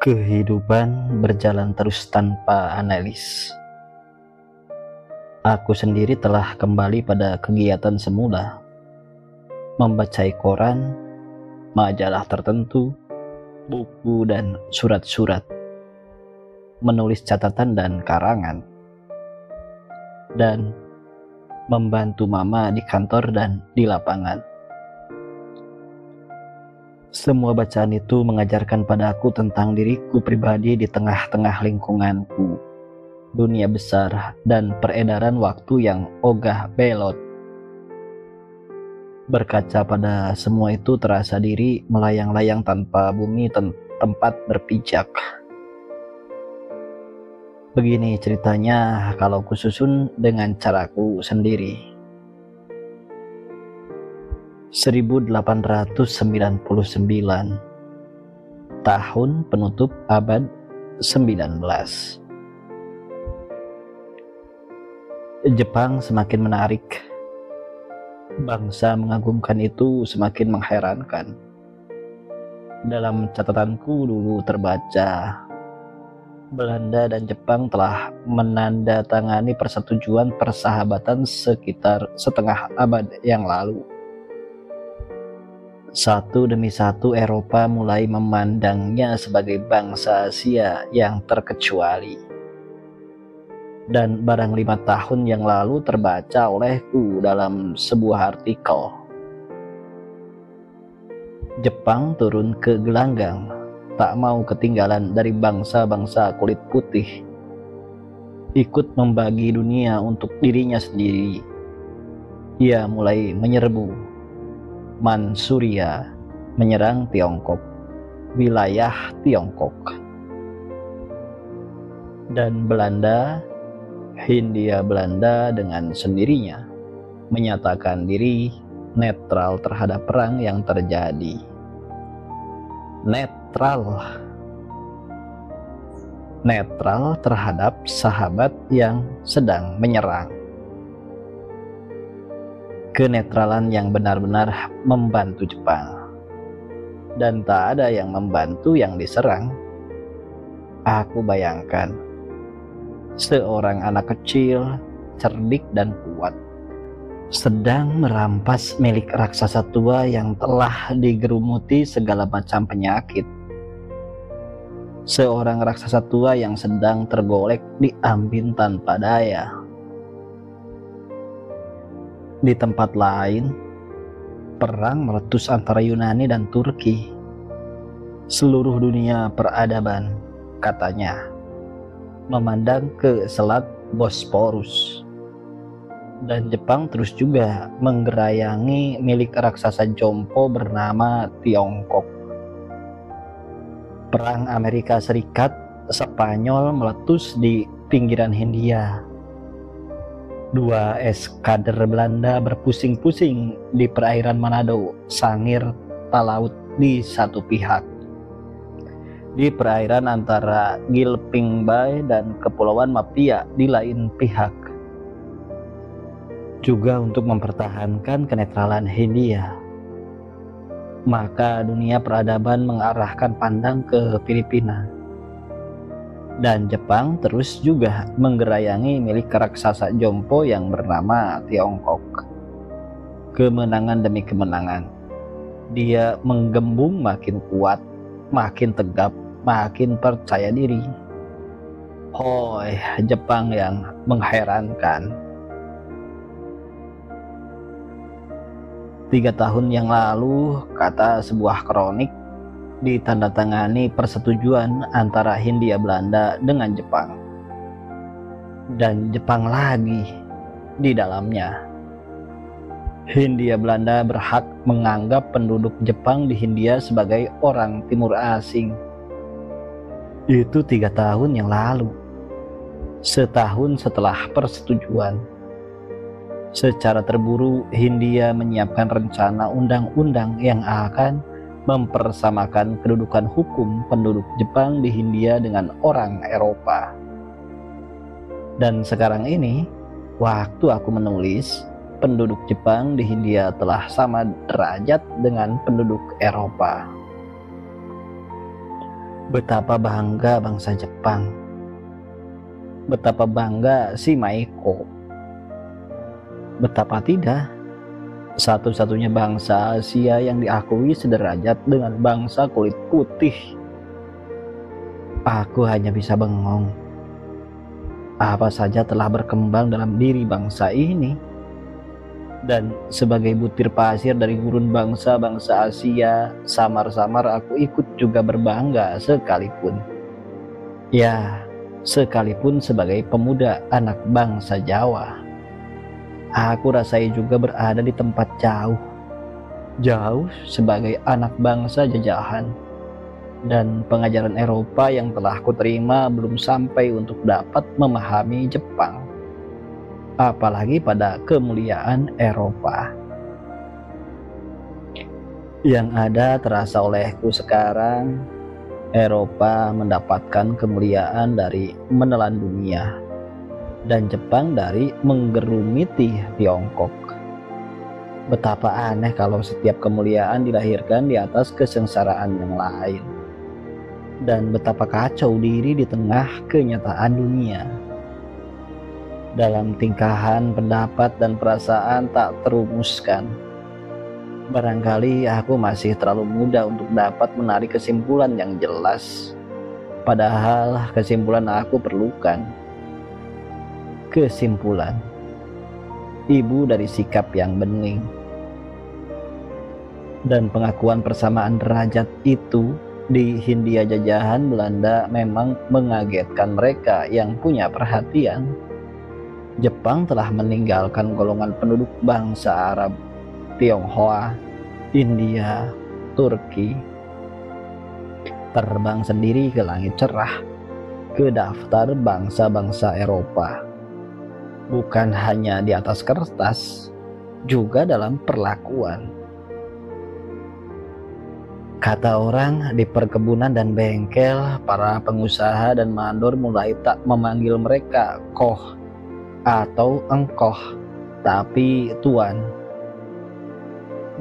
Kehidupan berjalan terus tanpa analis. Aku sendiri telah kembali pada kegiatan semula, membaca koran, majalah tertentu, buku dan surat-surat, menulis catatan dan karangan, dan membantu mama di kantor dan di lapangan. Semua bacaan itu mengajarkan padaku tentang diriku pribadi di tengah-tengah lingkunganku, dunia besar, dan peredaran waktu yang ogah belot. Berkaca pada semua itu terasa diri melayang-layang tanpa bumi tempat berpijak. Begini ceritanya kalau kususun dengan caraku sendiri. 1899, tahun penutup abad 19. Jepang semakin menarik. Bangsa mengagumkan itu semakin mengherankan. Dalam catatanku dulu terbaca, Belanda dan Jepang telah menandatangani persetujuan persahabatan sekitar setengah abad yang lalu. Satu demi satu Eropa mulai memandangnya sebagai bangsa Asia yang terkecuali. Dan barang 5 tahun yang lalu terbaca olehku dalam sebuah artikel. Jepang turun ke gelanggang, tak mau ketinggalan dari bangsa-bangsa kulit putih. Ikut membagi dunia untuk dirinya sendiri. Ia mulai menyerbu. Manchuria menyerang Tiongkok, wilayah Tiongkok, dan Belanda, Hindia Belanda dengan sendirinya menyatakan diri netral terhadap perang yang terjadi. Netral terhadap sahabat yang sedang menyerang. Kenetralan yang benar-benar membantu Jepang, dan tak ada yang membantu yang diserang. Aku bayangkan seorang anak kecil, cerdik dan kuat, sedang merampas milik raksasa tua yang telah digerumuti segala macam penyakit. Seorang raksasa tua yang sedang tergolek diambil tanpa daya. Di tempat lain, perang meletus antara Yunani dan Turki. Seluruh dunia peradaban, katanya, memandang ke selat Bosporus. Dan Jepang terus juga menggerayangi milik raksasa jompo bernama Tiongkok. Perang Amerika Serikat Spanyol meletus di pinggiran Hindia. 2 eskader Belanda berpusing-pusing di perairan Manado, Sangir, Talaut di satu pihak. Di perairan antara Gilping Bay dan Kepulauan Mapia di lain pihak. Juga untuk mempertahankan kenetralan Hindia. Maka dunia peradaban mengarahkan pandang ke Filipina. Dan Jepang terus juga menggerayangi milik raksasa jompo yang bernama Tiongkok. Kemenangan demi kemenangan. Dia menggembung makin kuat, makin tegap, makin percaya diri. Hoi, Jepang yang mengherankan. 3 tahun yang lalu, kata sebuah kronik, ditandatangani persetujuan antara Hindia Belanda dengan Jepang. Dan Jepang lagi di dalamnya. Hindia Belanda berhak menganggap penduduk Jepang di Hindia sebagai orang timur asing. Itu 3 tahun yang lalu. Setahun setelah persetujuan. Secara terburu, Hindia menyiapkan rencana undang-undang yang akan mempersamakan kedudukan hukum penduduk Jepang di Hindia dengan orang Eropa. Dan sekarang ini, waktu aku menulis, penduduk Jepang di Hindia telah sama derajat dengan penduduk Eropa. Betapa bangga bangsa Jepang, betapa bangga si Maeko. Betapa tidak, satu-satunya bangsa Asia yang diakui sederajat dengan bangsa kulit putih. Aku hanya bisa bengong. Apa saja telah berkembang dalam diri bangsa ini? Dan sebagai butir pasir dari gurun bangsa-bangsa Asia, samar-samar aku ikut juga berbangga sekalipun. Ya, sekalipun sebagai pemuda anak bangsa Jawa. Aku rasai juga berada di tempat jauh sebagai anak bangsa jajahan. Dan pengajaran Eropa yang telah kuterima belum sampai untuk dapat memahami Jepang. Apalagi pada kemuliaan Eropa. Yang ada terasa olehku sekarang, Eropa mendapatkan kemuliaan dari menelan dunia, dan Jepang dari menggerumiti Tiongkok. Betapa aneh kalau setiap kemuliaan dilahirkan di atas kesengsaraan yang lain. Dan betapa kacau diri di tengah kenyataan dunia. Dalam tingkahan, pendapat, dan perasaan tak terumuskan. Barangkali aku masih terlalu muda untuk dapat menarik kesimpulan yang jelas. Padahal kesimpulan aku perlukan. Kesimpulan. Ibu dari sikap yang bening. Dan pengakuan persamaan derajat itu di Hindia jajahan Belanda memang mengagetkan mereka yang punya perhatian. Jepang telah meninggalkan golongan penduduk bangsa Arab, Tionghoa, India, Turki. Terbang sendiri ke langit cerah, ke daftar bangsa-bangsa Eropa. Bukan hanya di atas kertas, juga dalam perlakuan. Kata orang, di perkebunan dan bengkel, para pengusaha dan mandor mulai tak memanggil mereka koh atau engkoh, tapi tuan.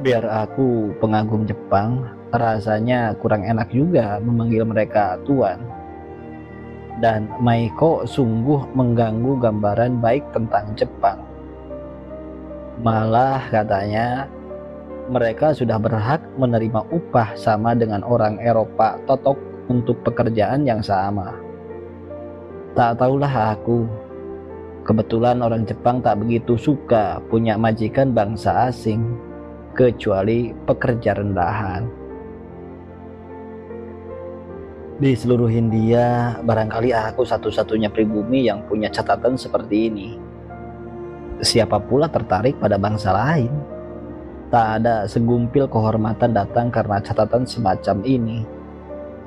Biar aku pengagum Jepang, rasanya kurang enak juga memanggil mereka tuan. Dan Maeko sungguh mengganggu gambaran baik tentang Jepang. Malah katanya, mereka sudah berhak menerima upah sama dengan orang Eropa totok untuk pekerjaan yang sama. Tak tahulah aku. Kebetulan orang Jepang tak begitu suka punya majikan bangsa asing, kecuali pekerja rendahan. Di seluruh Hindia, barangkali aku satu-satunya pribumi yang punya catatan seperti ini. Siapa pula tertarik pada bangsa lain? Tak ada segumpil kehormatan datang karena catatan semacam ini,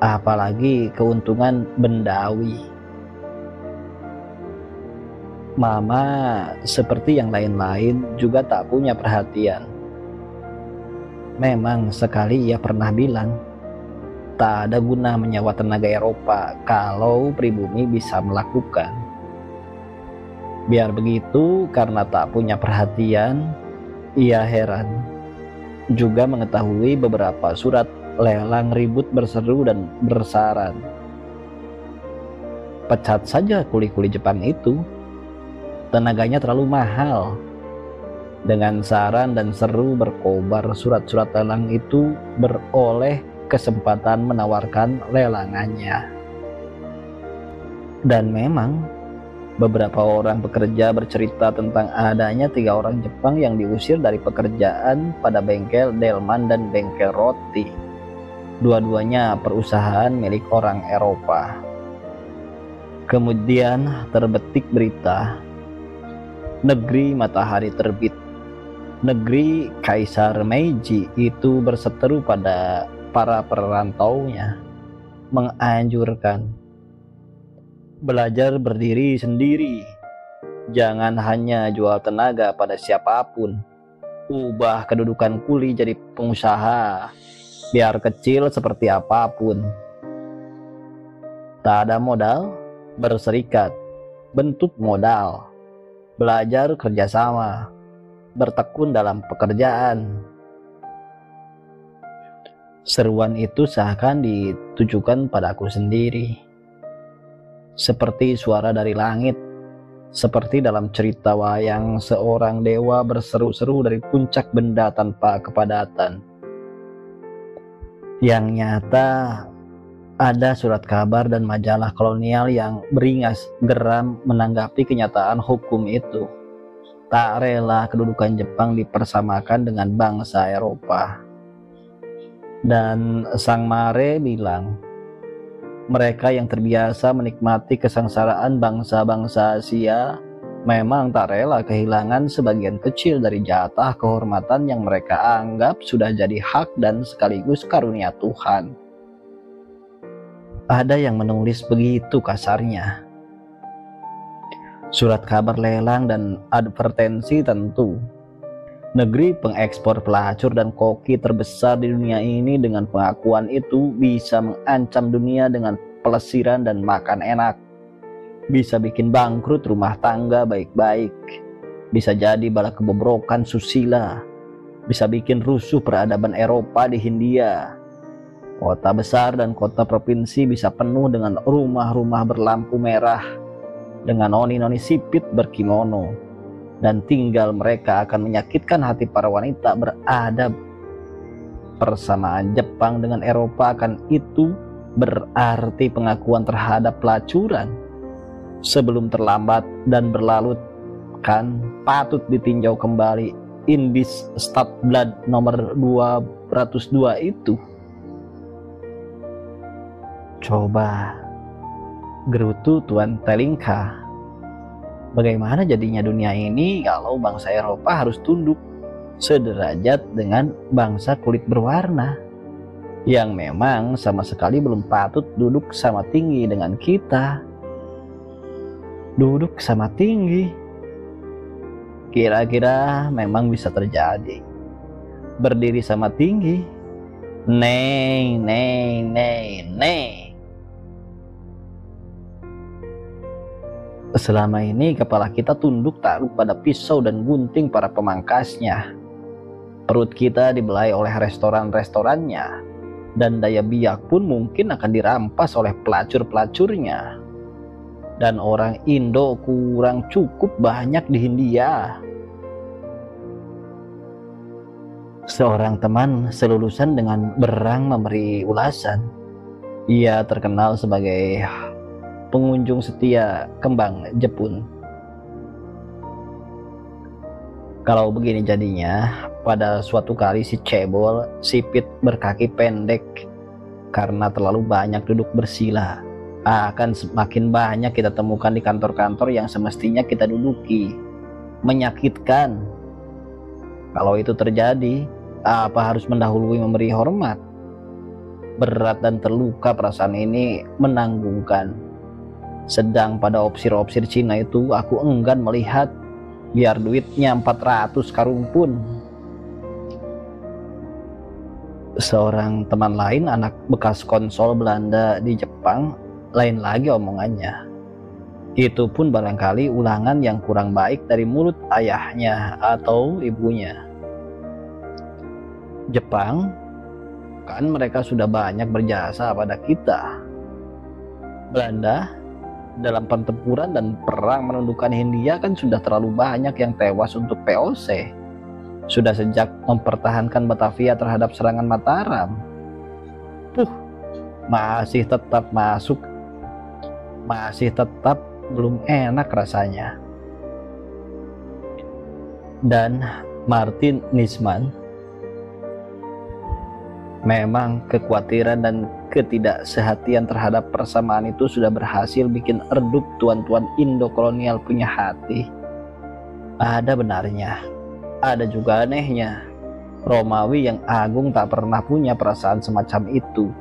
apalagi keuntungan bendawi. Mama, seperti yang lain-lain, juga tak punya perhatian. Memang sekali ia pernah bilang, tak ada guna menyewa tenaga Eropa kalau pribumi bisa melakukan. Biar begitu, karena tak punya perhatian, ia heran juga mengetahui beberapa surat lelang ribut berseru dan bersaran. Pecat saja kuli-kuli Jepang itu, tenaganya terlalu mahal. Dengan saran dan seru berkobar, surat-surat lelang itu beroleh kesempatan menawarkan lelangannya. Dan memang beberapa orang pekerja bercerita tentang adanya 3 orang Jepang yang diusir dari pekerjaan pada bengkel delman dan bengkel roti. Dua-duanya perusahaan milik orang Eropa. Kemudian terbetik berita, negeri matahari terbit, negeri Kaisar Meiji itu berseteru pada para perantaunya, menganjurkan belajar berdiri sendiri. Jangan hanya jual tenaga pada siapapun. Ubah kedudukan kuli jadi pengusaha, biar kecil seperti apapun. Tak ada modal, berserikat, bentuk modal. Belajar kerjasama, bertekun dalam pekerjaan. Seruan itu seakan ditujukan padaku sendiri, seperti suara dari langit, seperti dalam cerita wayang seorang dewa berseru-seru dari puncak benda tanpa kepadatan. Yang nyata, ada surat kabar dan majalah kolonial yang beringas geram menanggapi kenyataan hukum itu. Tak rela kedudukan Jepang dipersamakan dengan bangsa Eropa. Dan Sang Mare bilang, mereka yang terbiasa menikmati kesengsaraan bangsa-bangsa Asia memang tak rela kehilangan sebagian kecil dari jatah kehormatan yang mereka anggap sudah jadi hak dan sekaligus karunia Tuhan. Ada yang menulis begitu kasarnya. Surat kabar lelang dan advertensi tentu. Negeri pengekspor pelacur dan koki terbesar di dunia ini dengan pengakuan itu bisa mengancam dunia dengan pelesiran dan makan enak. Bisa bikin bangkrut rumah tangga baik-baik. Bisa jadi bala kebobrokan susila. Bisa bikin rusuh peradaban Eropa di Hindia. Kota besar dan kota provinsi bisa penuh dengan rumah-rumah berlampu merah, dengan noni-noni sipit berkimono, dan tinggal mereka akan menyakitkan hati para wanita beradab. Persamaan Jepang dengan Eropa akan itu berarti pengakuan terhadap pelacuran. Sebelum terlambat dan berlalu kan patut ditinjau kembali Indis Stadblad nomor 202 itu. Coba gerutu Tuan Telingka. Bagaimana jadinya dunia ini kalau bangsa Eropa harus tunduk sederajat dengan bangsa kulit berwarna yang memang sama sekali belum patut duduk sama tinggi dengan kita. Duduk sama tinggi. Kira-kira memang bisa terjadi. Berdiri sama tinggi. Nei. Selama ini kepala kita tunduk takluk pada pisau dan gunting para pemangkasnya. Perut kita dibelai oleh restoran-restorannya, dan daya biak pun mungkin akan dirampas oleh pelacur-pelacurnya. Dan orang Indo kurang cukup banyak di Hindia. Seorang teman selulusan dengan Berang memberi ulasan. Ia terkenal sebagai pengunjung setia kembang Jepun. Kalau begini jadinya, pada suatu kali si cebol sipit berkaki pendek karena terlalu banyak duduk bersila, akan semakin banyak kita temukan di kantor-kantor yang semestinya kita duduki. Menyakitkan. Kalau itu terjadi, apa harus mendahului memberi hormat? Berat dan terluka perasaan ini menanggungkan. Sedang pada opsir-opsir Cina itu aku enggan melihat, biar duitnya 400 karung pun. Seorang teman lain, anak bekas konsul Belanda di Jepang, lain lagi omongannya. Itu pun barangkali ulangan yang kurang baik dari mulut ayahnya atau ibunya. Jepang, kan mereka sudah banyak berjasa pada kita. Belanda, dalam pertempuran dan perang menundukkan Hindia kan sudah terlalu banyak yang tewas untuk POC. Sudah sejak mempertahankan Batavia terhadap serangan Mataram. Masih tetap masuk. Masih tetap belum enak rasanya. Dan Martin Nisman, memang kekhawatiran dan ketidaksehatian terhadap persamaan itu sudah berhasil bikin redup tuan-tuan Indo kolonial punya hati. Ada benarnya, ada juga anehnya. Romawi yang agung tak pernah punya perasaan semacam itu,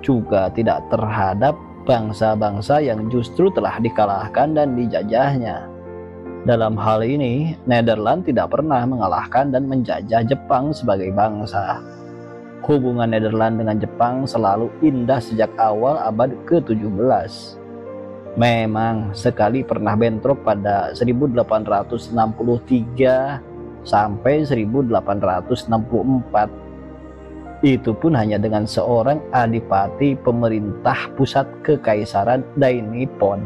juga tidak terhadap bangsa-bangsa yang justru telah dikalahkan dan dijajahnya. Dalam hal ini, Nederland tidak pernah mengalahkan dan menjajah Jepang sebagai bangsa. Hubungan Nederland dengan Jepang selalu indah sejak awal abad ke-17. Memang sekali pernah bentrok pada 1863 sampai 1864. Itu pun hanya dengan seorang adipati pemerintah pusat kekaisaran Dai Nippon.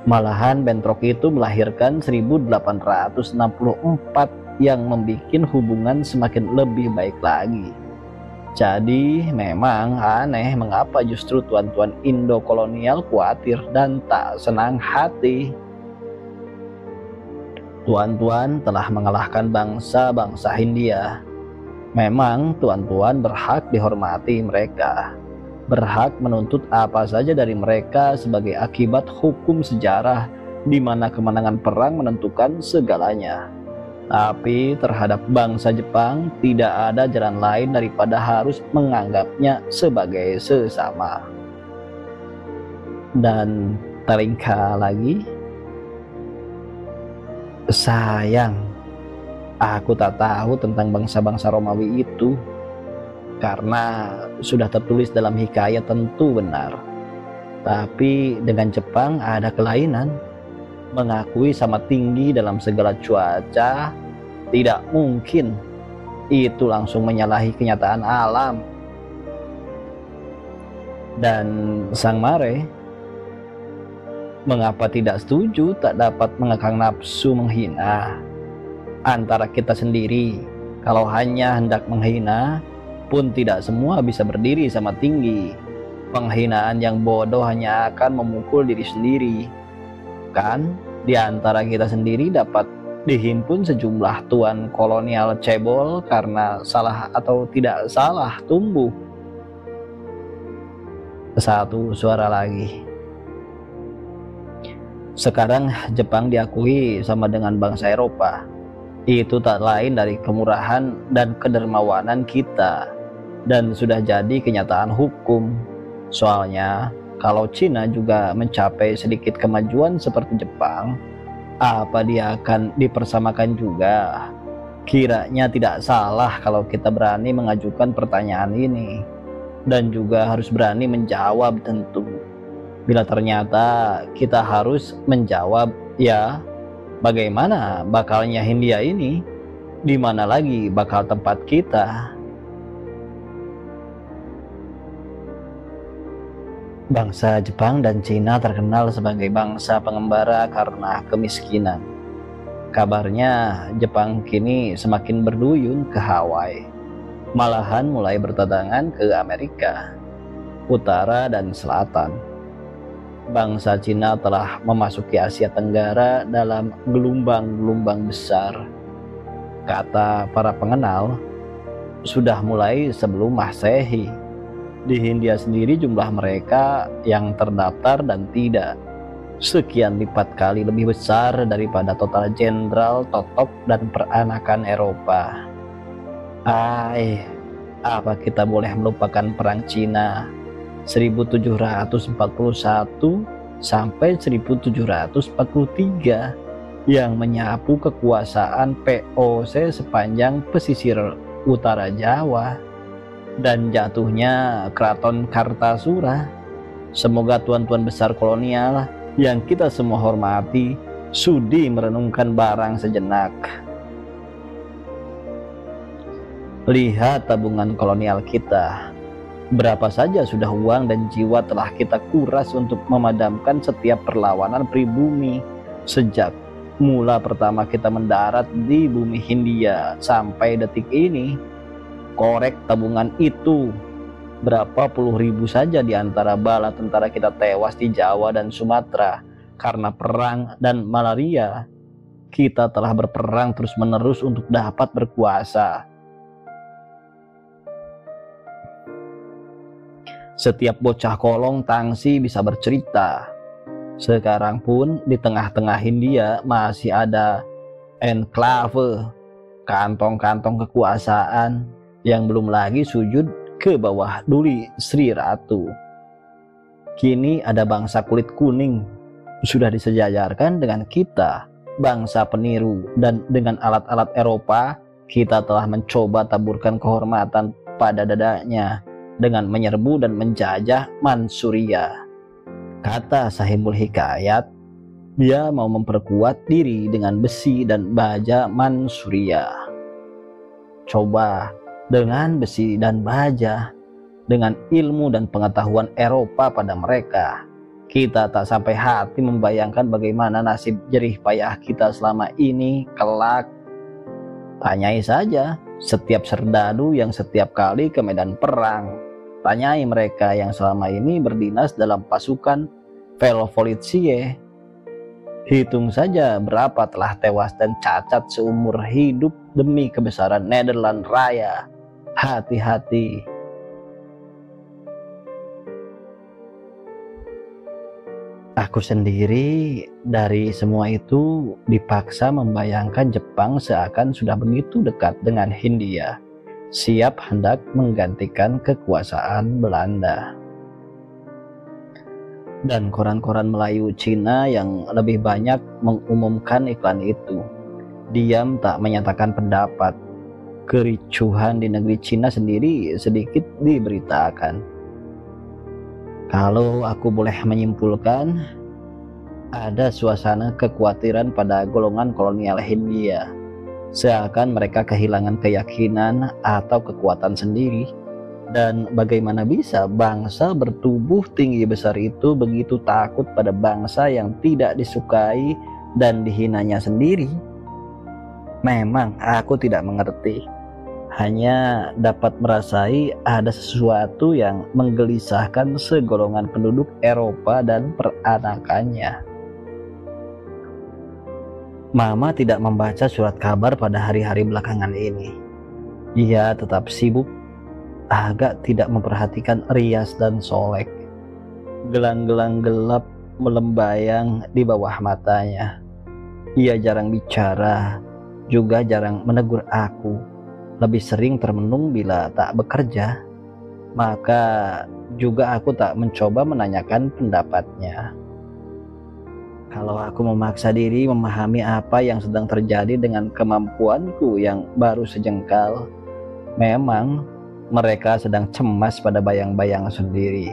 Malahan bentrok itu melahirkan 1864 yang membuat hubungan semakin lebih baik lagi. Jadi memang aneh mengapa justru tuan-tuan Indo kolonial khawatir dan tak senang hati. Tuan-tuan telah mengalahkan bangsa-bangsa Hindia. Memang tuan-tuan berhak dihormati mereka, berhak menuntut apa saja dari mereka sebagai akibat hukum sejarah di mana kemenangan perang menentukan segalanya. Tapi terhadap bangsa Jepang tidak ada jalan lain daripada harus menganggapnya sebagai sesama. Dan terlingkar lagi, sayang aku tak tahu tentang bangsa-bangsa Romawi itu, karena sudah tertulis dalam hikayat tentu benar. Tapi dengan Jepang ada kelainan. Mengakui sama tinggi dalam segala cuaca tidak mungkin. Itu langsung menyalahi kenyataan alam. Dan Sang Mare, mengapa tidak setuju tak dapat mengekang nafsu menghina antara kita sendiri? Kalau hanya hendak menghina pun tidak semua bisa berdiri sama tinggi. Penghinaan yang bodoh hanya akan memukul diri sendiri. Kan di antara kita sendiri dapat dihimpun sejumlah tuan kolonial cebol karena salah atau tidak salah tumbuh. Satu suara lagi. Sekarang Jepang diakui sama dengan bangsa Eropa. Itu tak lain dari kemurahan dan kedermawanan kita, dan sudah jadi kenyataan hukum. Soalnya kalau Cina juga mencapai sedikit kemajuan seperti Jepang, apa dia akan dipersamakan juga? Kiranya tidak salah kalau kita berani mengajukan pertanyaan ini, dan juga harus berani menjawab tentu. Bila ternyata kita harus menjawab, ya bagaimana bakalnya Hindia ini? Di mana lagi bakal tempat kita? Bangsa Jepang dan Cina terkenal sebagai bangsa pengembara karena kemiskinan. Kabarnya Jepang kini semakin berduyun ke Hawaii, malahan mulai berdatangan ke Amerika Utara dan Selatan. Bangsa Cina telah memasuki Asia Tenggara dalam gelombang-gelombang besar. Kata para pengenal, sudah mulai sebelum Masehi. Di Hindia sendiri jumlah mereka yang terdaftar dan tidak sekian lipat kali lebih besar daripada total jenderal, totok, dan peranakan Eropa. Apa kita boleh melupakan perang Cina 1741 sampai 1743 yang menyapu kekuasaan VOC sepanjang pesisir utara Jawa dan jatuhnya Keraton Kartasura. Semoga tuan-tuan besar kolonial yang kita semua hormati sudi merenungkan barang sejenak. Lihat tabungan kolonial kita. Berapa saja sudah uang dan jiwa telah kita kuras untuk memadamkan setiap perlawanan pribumi sejak mula pertama kita mendarat di bumi Hindia sampai detik ini. Korek tabungan itu, berapa puluh ribu saja di antara bala tentara kita tewas di Jawa dan Sumatera karena perang dan malaria. Kita telah berperang terus-menerus untuk dapat berkuasa. Setiap bocah kolong tangsi bisa bercerita. Sekarang pun di tengah-tengah Hindia masih ada enklave, kantong-kantong kekuasaan yang belum lagi sujud ke bawah duli Sri Ratu. Kini ada bangsa kulit kuning sudah disejajarkan dengan kita, bangsa peniru, dan dengan alat-alat Eropa kita telah mencoba taburkan kehormatan pada dadanya dengan menyerbu dan menjajah Mansuria. Kata Sahibul Hikayat, dia mau memperkuat diri dengan besi dan baja Mansuria. Coba dengan besi dan baja, dengan ilmu dan pengetahuan Eropa pada mereka. Kita tak sampai hati membayangkan bagaimana nasib jerih payah kita selama ini kelak. Tanyai saja setiap serdadu yang setiap kali ke medan perang. Tanyai mereka yang selama ini berdinas dalam pasukan Velvolitsie. Hitung saja berapa telah tewas dan cacat seumur hidup demi kebesaran Nederland Raya. Hati-hati. Aku sendiri dari semua itu dipaksa membayangkan Jepang seakan sudah begitu dekat dengan Hindia, siap hendak menggantikan kekuasaan Belanda. Dan koran-koran Melayu Cina yang lebih banyak mengumumkan iklan itu. Diam tak menyatakan pendapat. Kericuhan di negeri Cina sendiri sedikit diberitakan. Kalau aku boleh menyimpulkan, ada suasana kekhawatiran pada golongan kolonial Hindia, seakan mereka kehilangan keyakinan atau kekuatan sendiri. Dan bagaimana bisa bangsa bertubuh tinggi besar itu begitu takut pada bangsa yang tidak disukai dan dihinanya sendiri? Memang aku tidak mengerti. Hanya dapat merasai ada sesuatu yang menggelisahkan segolongan penduduk Eropa dan peranakannya. Mama tidak membaca surat kabar pada hari-hari belakangan ini. Ia tetap sibuk, agak tidak memperhatikan rias dan solek. Gelang-gelang gelap melembayang di bawah matanya. Ia jarang bicara, juga jarang menegur aku. Lebih sering termenung bila tak bekerja, maka juga aku tak mencoba menanyakan pendapatnya. Kalau aku memaksa diri memahami apa yang sedang terjadi dengan kemampuanku yang baru sejengkal, memang mereka sedang cemas pada bayang-bayang sendiri,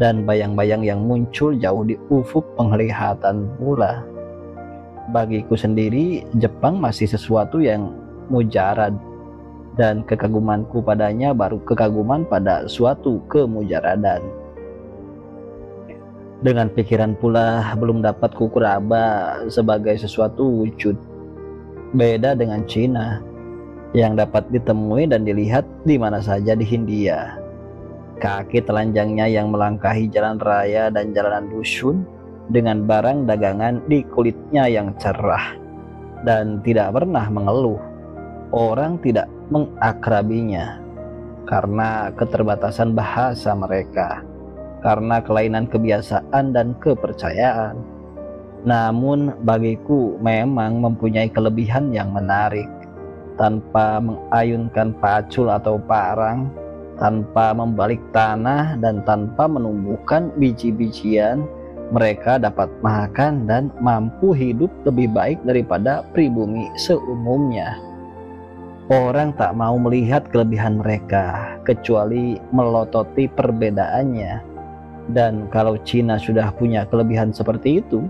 dan bayang-bayang yang muncul jauh di ufuk penglihatan pula. Bagiku sendiri, Jepang masih sesuatu yang mujarad, dan kekagumanku padanya baru kekaguman pada suatu kemujaradan. Dengan pikiran pula belum dapat kukuraba sebagai sesuatu wujud. Beda dengan Cina, yang dapat ditemui dan dilihat di mana saja di Hindia. Kaki telanjangnya yang melangkahi jalan raya dan jalanan dusun dengan barang dagangan di kulitnya yang cerah dan tidak pernah mengeluh. Orang tidak mengakrabinya karena keterbatasan bahasa mereka, karena kelainan kebiasaan dan kepercayaan. Namun bagiku memang mempunyai kelebihan yang menarik. Tanpa mengayunkan pacul atau parang, tanpa membalik tanah, dan tanpa menumbuhkan biji-bijian, mereka dapat makan dan mampu hidup lebih baik daripada pribumi seumumnya. Orang tak mau melihat kelebihan mereka, kecuali melototi perbedaannya. Dan kalau Cina sudah punya kelebihan seperti itu,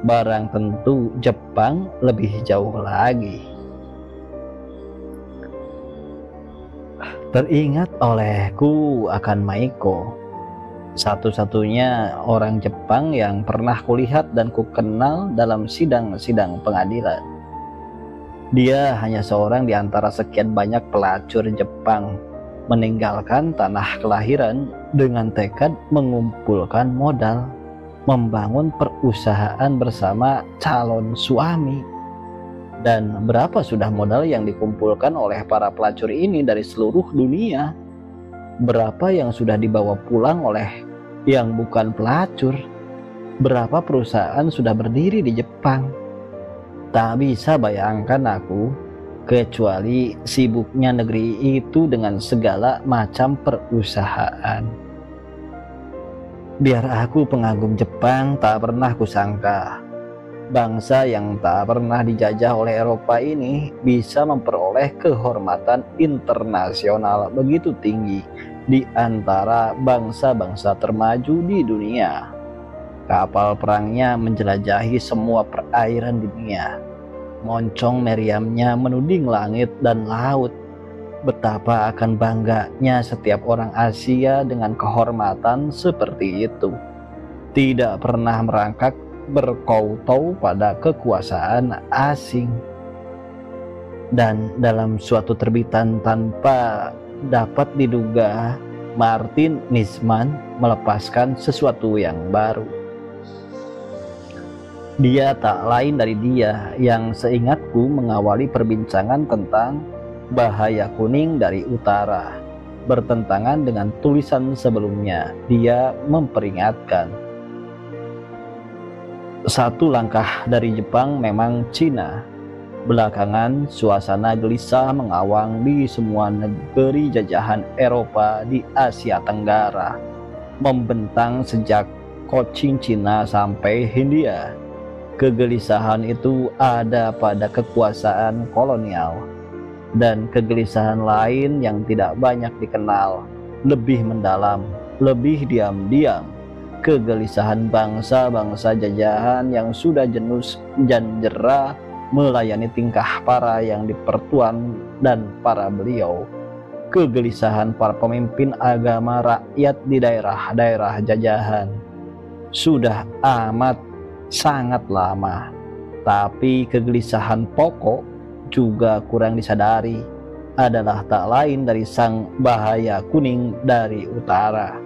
barang tentu Jepang lebih jauh lagi. Teringat olehku akan Maiko, satu-satunya orang Jepang yang pernah kulihat dan kukenal dalam sidang-sidang pengadilan. Dia hanya seorang di antara sekian banyak pelacur Jepang, meninggalkan tanah kelahiran dengan tekad mengumpulkan modal, membangun perusahaan bersama calon suami. Dan berapa sudah modal yang dikumpulkan oleh para pelacur ini dari seluruh dunia? Berapa yang sudah dibawa pulang oleh yang bukan pelacur? Berapa perusahaan sudah berdiri di Jepang? Tak bisa bayangkan aku, kecuali sibuknya negeri itu dengan segala macam perusahaan. Biar aku pengagum Jepang, tak pernah kusangka bangsa yang tak pernah dijajah oleh Eropa ini bisa memperoleh kehormatan internasional begitu tinggi di antara bangsa-bangsa termaju di dunia. Kapal perangnya menjelajahi semua perairan dunia. Moncong meriamnya menuding langit dan laut. Betapa akan bangganya setiap orang Asia dengan kehormatan seperti itu. Tidak pernah merangkak berkautou pada kekuasaan asing. Dan dalam suatu terbitan tanpa dapat diduga, Martin Nisman melepaskan sesuatu yang baru. Dia tak lain dari dia yang seingatku mengawali perbincangan tentang bahaya kuning dari utara. Bertentangan dengan tulisan sebelumnya, dia memperingatkan. Satu langkah dari Jepang memang Cina. Belakangan suasana gelisah mengawang di semua negeri jajahan Eropa di Asia Tenggara, membentang sejak Cochin Cina sampai Hindia. Kegelisahan itu ada pada kekuasaan kolonial, dan kegelisahan lain yang tidak banyak dikenal, lebih mendalam, lebih diam-diam. Kegelisahan bangsa-bangsa jajahan yang sudah jenuh dan jera melayani tingkah para yang dipertuan dan para beliau. Kegelisahan para pemimpin agama rakyat di daerah-daerah jajahan. Sudah amat sangat lama, tapi kegelisahan pokok juga kurang disadari adalah tak lain dari sang bahaya kuning dari utara.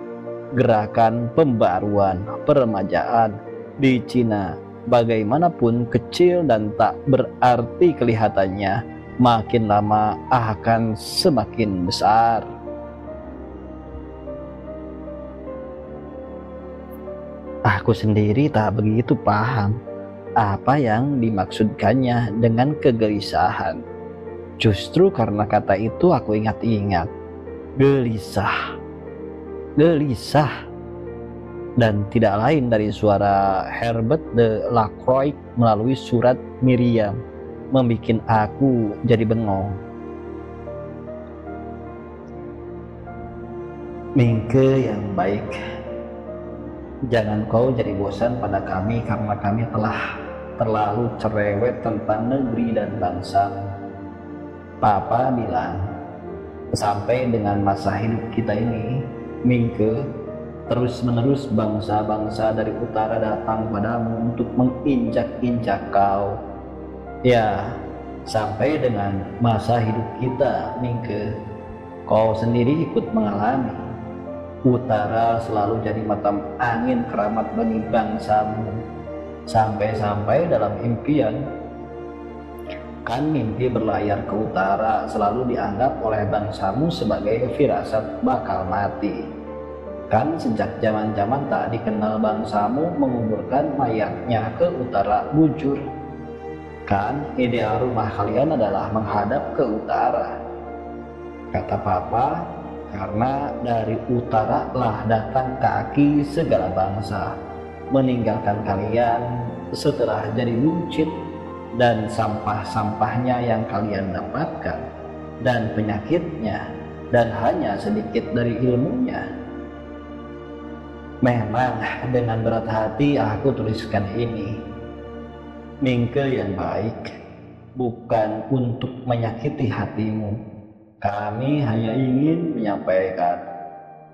Gerakan pembaruan peremajaan di Cina, bagaimanapun kecil dan tak berarti kelihatannya, makin lama akan semakin besar. Aku sendiri tak begitu paham apa yang dimaksudkannya dengan kegelisahan. Justru karena kata itu aku ingat-ingat. Gelisah. Dan tidak lain dari suara Herbert de Lacroix melalui surat Miriam, membikin aku jadi bengong. Mingke yang baik, jangan kau jadi bosan pada kami karena kami telah terlalu cerewet tentang negeri dan bangsa. Papa bilang, sampai dengan masa hidup kita ini, Mingke, terus-menerus bangsa-bangsa dari utara datang padamu untuk menginjak-injak kau. Ya, sampai dengan masa hidup kita, Mingke, kau sendiri ikut mengalami. Utara selalu jadi mata angin keramat bagi bangsamu. Sampai-sampai dalam impian, kan mimpi berlayar ke utara selalu dianggap oleh bangsamu sebagai firasat bakal mati. Kan sejak zaman-zaman tak dikenal bangsamu menguburkan mayatnya ke utara bujur. Kan ideal rumah kalian adalah menghadap ke utara. Kata Papa, karena dari utara lah datang kaki segala bangsa, meninggalkan kalian setelah jadi buncit, dan sampah-sampahnya yang kalian dapatkan, dan penyakitnya, dan hanya sedikit dari ilmunya. Memang dengan berat hati aku tuliskan ini, Mingke yang baik, bukan untuk menyakiti hatimu. Kami hanya ingin menyampaikan,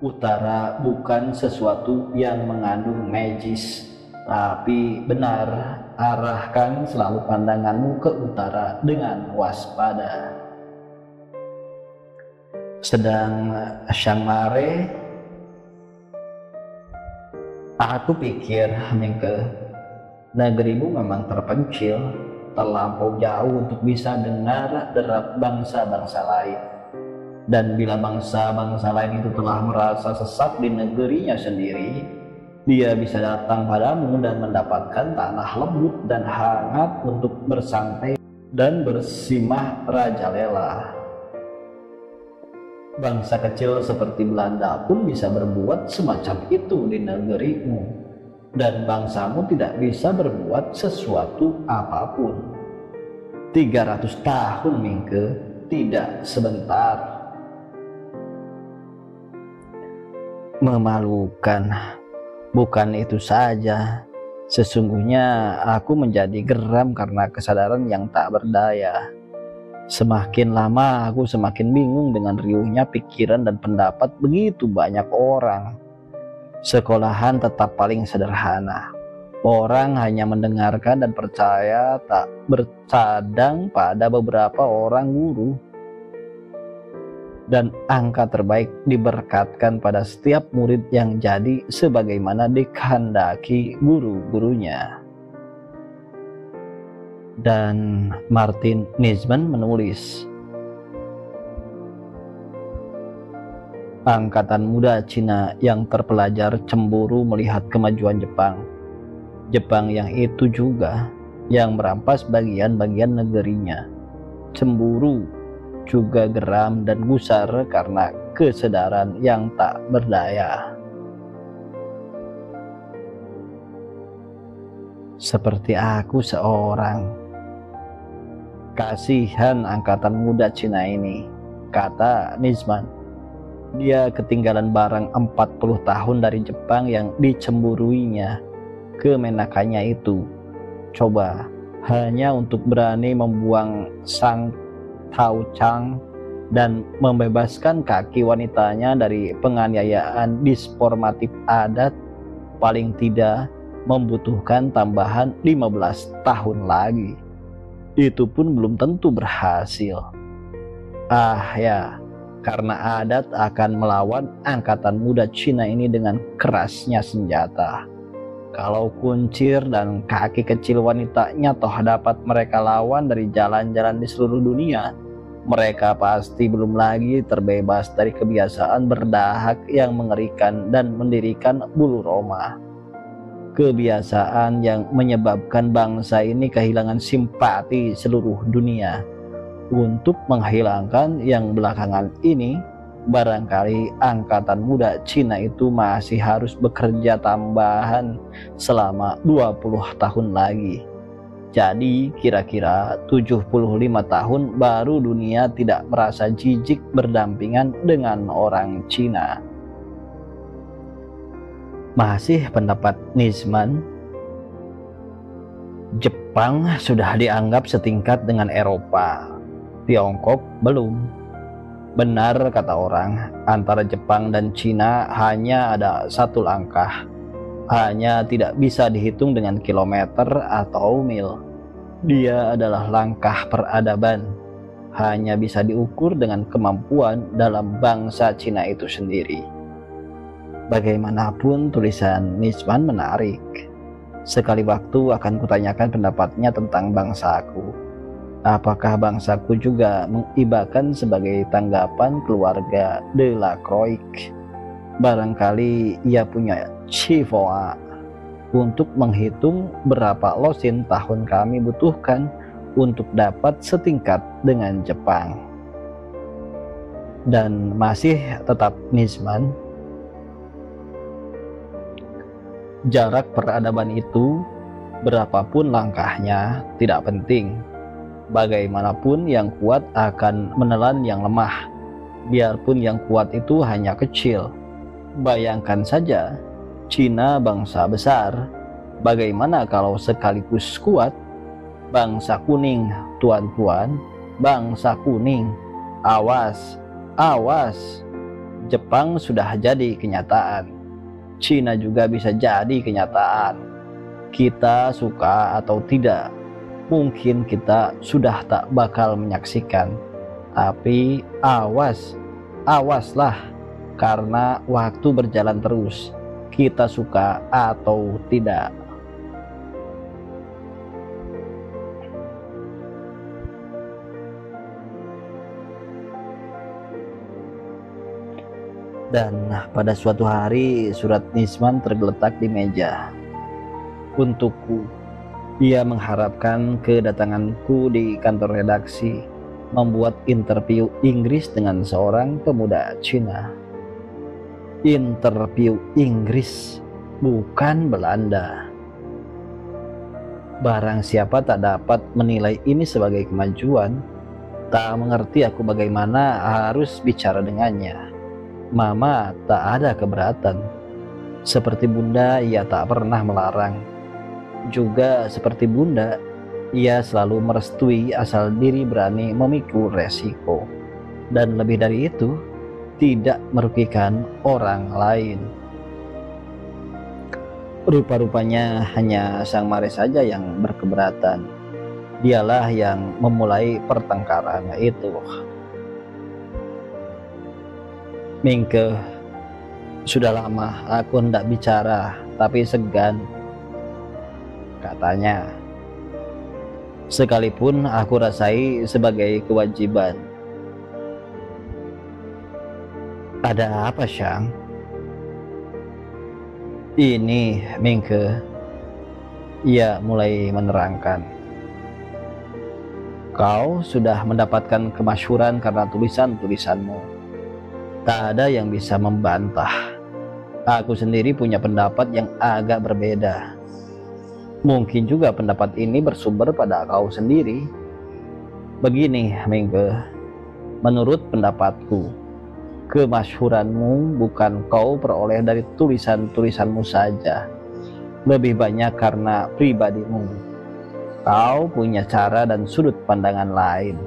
utara bukan sesuatu yang mengandung magis, tapi benar, arahkan selalu pandanganmu ke utara dengan waspada. Sedang Chiang Mare, aku pikir, Mingke, negerimu memang terpencil, terlampau jauh untuk bisa dengar derap bangsa-bangsa lain. Dan bila bangsa-bangsa lain itu telah merasa sesak di negerinya sendiri, dia bisa datang padamu dan mendapatkan tanah lembut dan hangat untuk bersantai dan bersimah rajalela. Bangsa kecil seperti Belanda pun bisa berbuat semacam itu di negerimu, dan bangsamu tidak bisa berbuat sesuatu apapun. 300 tahun, Mingke, tidak sebentar. Memalukan. Bukan itu saja, sesungguhnya aku menjadi geram karena kesadaran yang tak berdaya. Semakin lama aku semakin bingung dengan riuhnya pikiran dan pendapat begitu banyak orang. Sekolahan tetap paling sederhana. Orang hanya mendengarkan dan percaya, tak bercadang pada beberapa orang guru. Dan angka terbaik diberkatkan pada setiap murid yang jadi sebagaimana dikehendaki guru-gurunya. Dan Martin Nizzman menulis, angkatan muda Cina yang terpelajar cemburu melihat kemajuan Jepang. Jepang yang itu juga yang merampas bagian-bagian negerinya. Cemburu, juga geram dan gusar karena kesadaran yang tak berdaya. Seperti aku seorang. Kasihan angkatan muda Cina ini, kata Nizzman. Dia ketinggalan barang 40 tahun dari Jepang yang dicemburuinya. Kemenakannya itu, coba hanya untuk berani membuang sang Tao Chang dan membebaskan kaki wanitanya dari penganiayaan disformatif adat, paling tidak membutuhkan tambahan 15 tahun lagi. Itu pun belum tentu berhasil. Ya, karena adat akan melawan angkatan muda Cina ini dengan kerasnya senjata. Kalau kuncir dan kaki kecil wanitanya toh dapat mereka lawan dari jalan-jalan di seluruh dunia, mereka pasti belum lagi terbebas dari kebiasaan berdahak yang mengerikan dan mendirikan bulu Roma. Kebiasaan yang menyebabkan bangsa ini kehilangan simpati seluruh dunia. Untuk menghilangkan yang belakangan ini, barangkali angkatan muda Cina itu masih harus bekerja tambahan selama 20 tahun lagi. Jadi kira-kira 75 tahun baru dunia tidak merasa jijik berdampingan dengan orang Cina. Masih pendapat Nizzman, Jepang sudah dianggap setingkat dengan Eropa, Tiongkok belum. Benar kata orang, antara Jepang dan Cina hanya ada satu langkah, hanya tidak bisa dihitung dengan kilometer atau mil. Dia adalah langkah peradaban, hanya bisa diukur dengan kemampuan dalam bangsa Cina itu sendiri. Bagaimanapun tulisan Nizzman menarik. Sekali waktu akan kutanyakan pendapatnya tentang bangsaku. Apakah bangsaku juga mengibakan sebagai tanggapan keluarga Delacroix? Barangkali ia punya chifoa untuk menghitung berapa losin tahun kami butuhkan untuk dapat setingkat dengan Jepang. Dan masih tetap Nizzman, jarak peradaban itu, berapapun langkahnya, tidak penting. Bagaimanapun yang kuat akan menelan yang lemah, biarpun yang kuat itu hanya kecil. Bayangkan saja, Cina bangsa besar, bagaimana kalau sekaligus kuat? Bangsa kuning, tuan-tuan, bangsa kuning, awas, awas. Jepang sudah jadi kenyataan. Cina juga bisa jadi kenyataan. Kita suka atau tidak, mungkin kita sudah tak bakal menyaksikan. Tapi awas, awaslah, karena waktu berjalan terus, kita suka atau tidak. Dan pada suatu hari surat Nizzman tergeletak di meja. Untukku, ia mengharapkan kedatanganku di kantor redaksi, membuat interview Inggris dengan seorang pemuda Cina. Interview Inggris, bukan Belanda. Barang siapa tak dapat menilai ini sebagai kemajuan, tak mengerti aku bagaimana harus bicara dengannya. Mama tak ada keberatan. Seperti bunda, ia tak pernah melarang. Juga seperti bunda, Ia selalu merestui asal diri berani memikul resiko, dan lebih dari itu, tidak merugikan orang lain. Rupa-rupanya hanya Sang Mare saja yang berkeberatan. Dialah yang memulai pertengkaran itu. Mingke, sudah lama aku hendak bicara, tapi segan, katanya. Sekalipun aku rasai sebagai kewajiban. Ada apa, Syang? Ini, Mingke. Ia mulai menerangkan. Kau sudah mendapatkan kemasyhuran karena tulisan-tulisanmu. Tak ada yang bisa membantah. Aku sendiri punya pendapat yang agak berbeda. Mungkin juga pendapat ini bersumber pada kau sendiri. Begini, Mingke. Menurut pendapatku, kemasyhuranmu bukan kau peroleh dari tulisan-tulisanmu saja. Lebih banyak karena pribadimu. Kau punya cara dan sudut pandangan lain.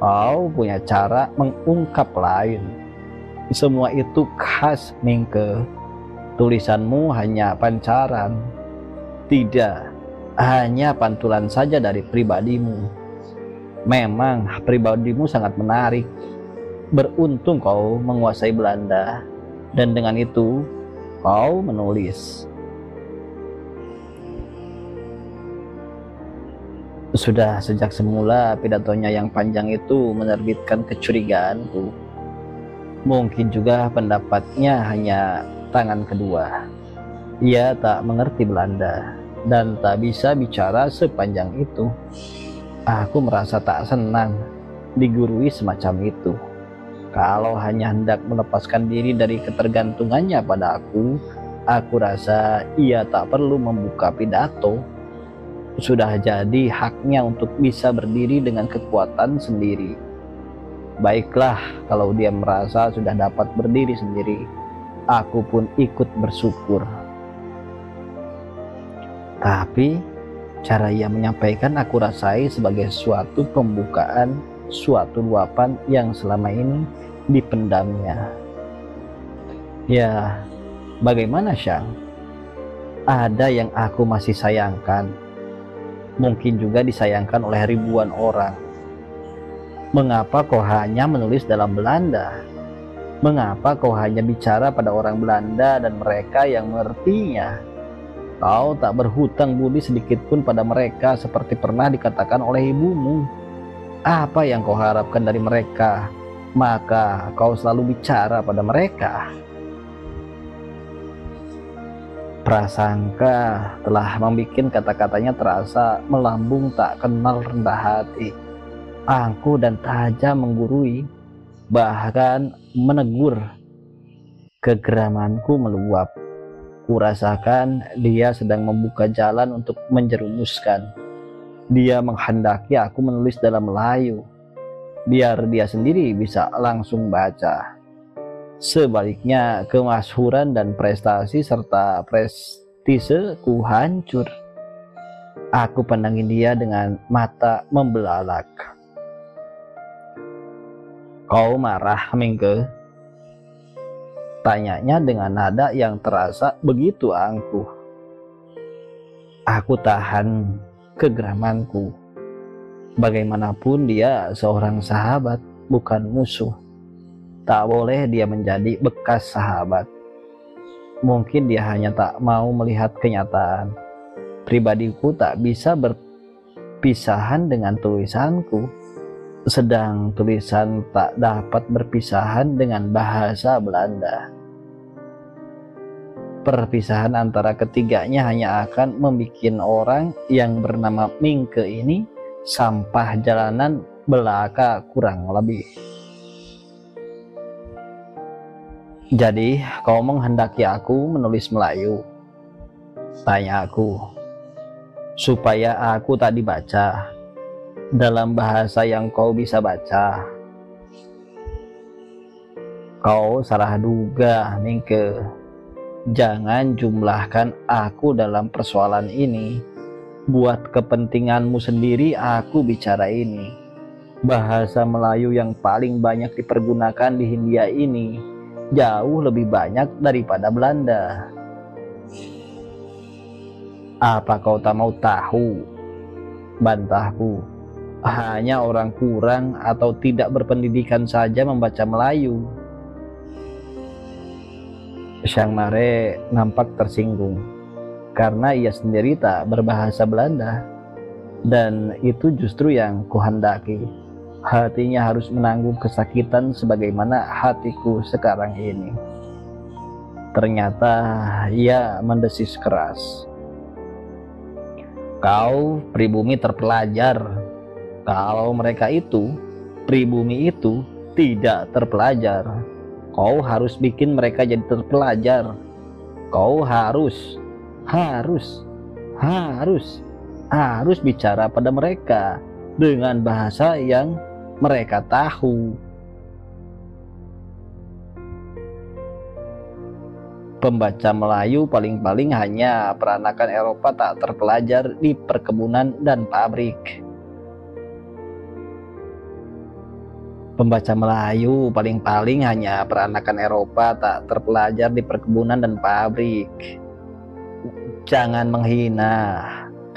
Kau punya cara mengungkap lain. Semua itu khas, Mingke. Tulisanmu hanya pancaran, tidak hanya pantulan saja dari pribadimu. Memang pribadimu sangat menarik. Beruntung kau menguasai Belanda, dan dengan itu kau menulis. Sudah sejak semula pidatonya yang panjang itu menerbitkan kecurigaanku. Mungkin juga pendapatnya hanya tangan kedua. Ia tak mengerti Belanda dan tak bisa bicara sepanjang itu. Aku merasa tak senang digurui semacam itu. Kalau hanya hendak melepaskan diri dari ketergantungannya pada aku rasa ia tak perlu membuka pidato. Sudah jadi haknya untuk bisa berdiri dengan kekuatan sendiri. Baiklah, kalau dia merasa sudah dapat berdiri sendiri, aku pun ikut bersyukur. Tapi cara ia menyampaikan aku rasai sebagai suatu pembukaan, suatu luapan yang selama ini dipendamnya. Ya, bagaimana, Syang? Ada yang aku masih sayangkan. Mungkin juga disayangkan oleh ribuan orang. Mengapa kau hanya menulis dalam Belanda? Mengapa kau hanya bicara pada orang Belanda dan mereka yang mengertinya? Kau tak berhutang budi sedikit pun pada mereka seperti pernah dikatakan oleh ibumu. Apa yang kau harapkan dari mereka? Maka kau selalu bicara pada mereka. Prasangka telah membuat kata-katanya terasa melambung tak kenal rendah hati. Angkuh dan tajam menggurui, bahkan menegur. Kegeramanku meluap. Kurasakan dia sedang membuka jalan untuk menjerumuskan. Dia menghendaki aku menulis dalam Melayu, biar dia sendiri bisa langsung baca. Sebaliknya, kemasyhuran dan prestasi serta prestise ku hancur. Aku pandangi dia dengan mata membelalak. Kau marah, Mingke? Tanyanya dengan nada yang terasa begitu angkuh. Aku tahan kegeramanku. Bagaimanapun dia seorang sahabat, bukan musuh. Tak boleh dia menjadi bekas sahabat. Mungkin dia hanya tak mau melihat kenyataan. Pribadiku tak bisa berpisahan dengan tulisanku, sedang tulisan tak dapat berpisahan dengan bahasa Belanda. Perpisahan antara ketiganya hanya akan membuat orang yang bernama Mingke ini sampah jalanan belaka kurang lebih. Jadi, kau menghendaki aku menulis Melayu? Tanya aku. Supaya aku tak dibaca dalam bahasa yang kau bisa baca. Kau salah duga, Mingke. Jangan jumlahkan aku dalam persoalan ini. Buat kepentinganmu sendiri aku bicara ini. Bahasa Melayu yang paling banyak dipergunakan di Hindia ini jauh lebih banyak daripada Belanda. Apa kau tak mau tahu? Bantahku. Hanya orang kurang atau tidak berpendidikan saja membaca Melayu. Sang Mare nampak tersinggung karena ia sendiri tak berbahasa Belanda, dan itu justru yang kuhendaki. Hatinya harus menanggung kesakitan sebagaimana hatiku sekarang ini. Ternyata ia mendesis keras. Kau pribumi terpelajar. Kalau mereka itu, pribumi itu tidak terpelajar. Kau harus bikin mereka jadi terpelajar. Kau harus bicara pada mereka dengan bahasa yang mereka tahu. Pembaca Melayu paling-paling hanya peranakan Eropa tak terpelajar di perkebunan dan pabrik. Pembaca Melayu paling-paling hanya peranakan Eropa tak terpelajar di perkebunan dan pabrik. Jangan menghina,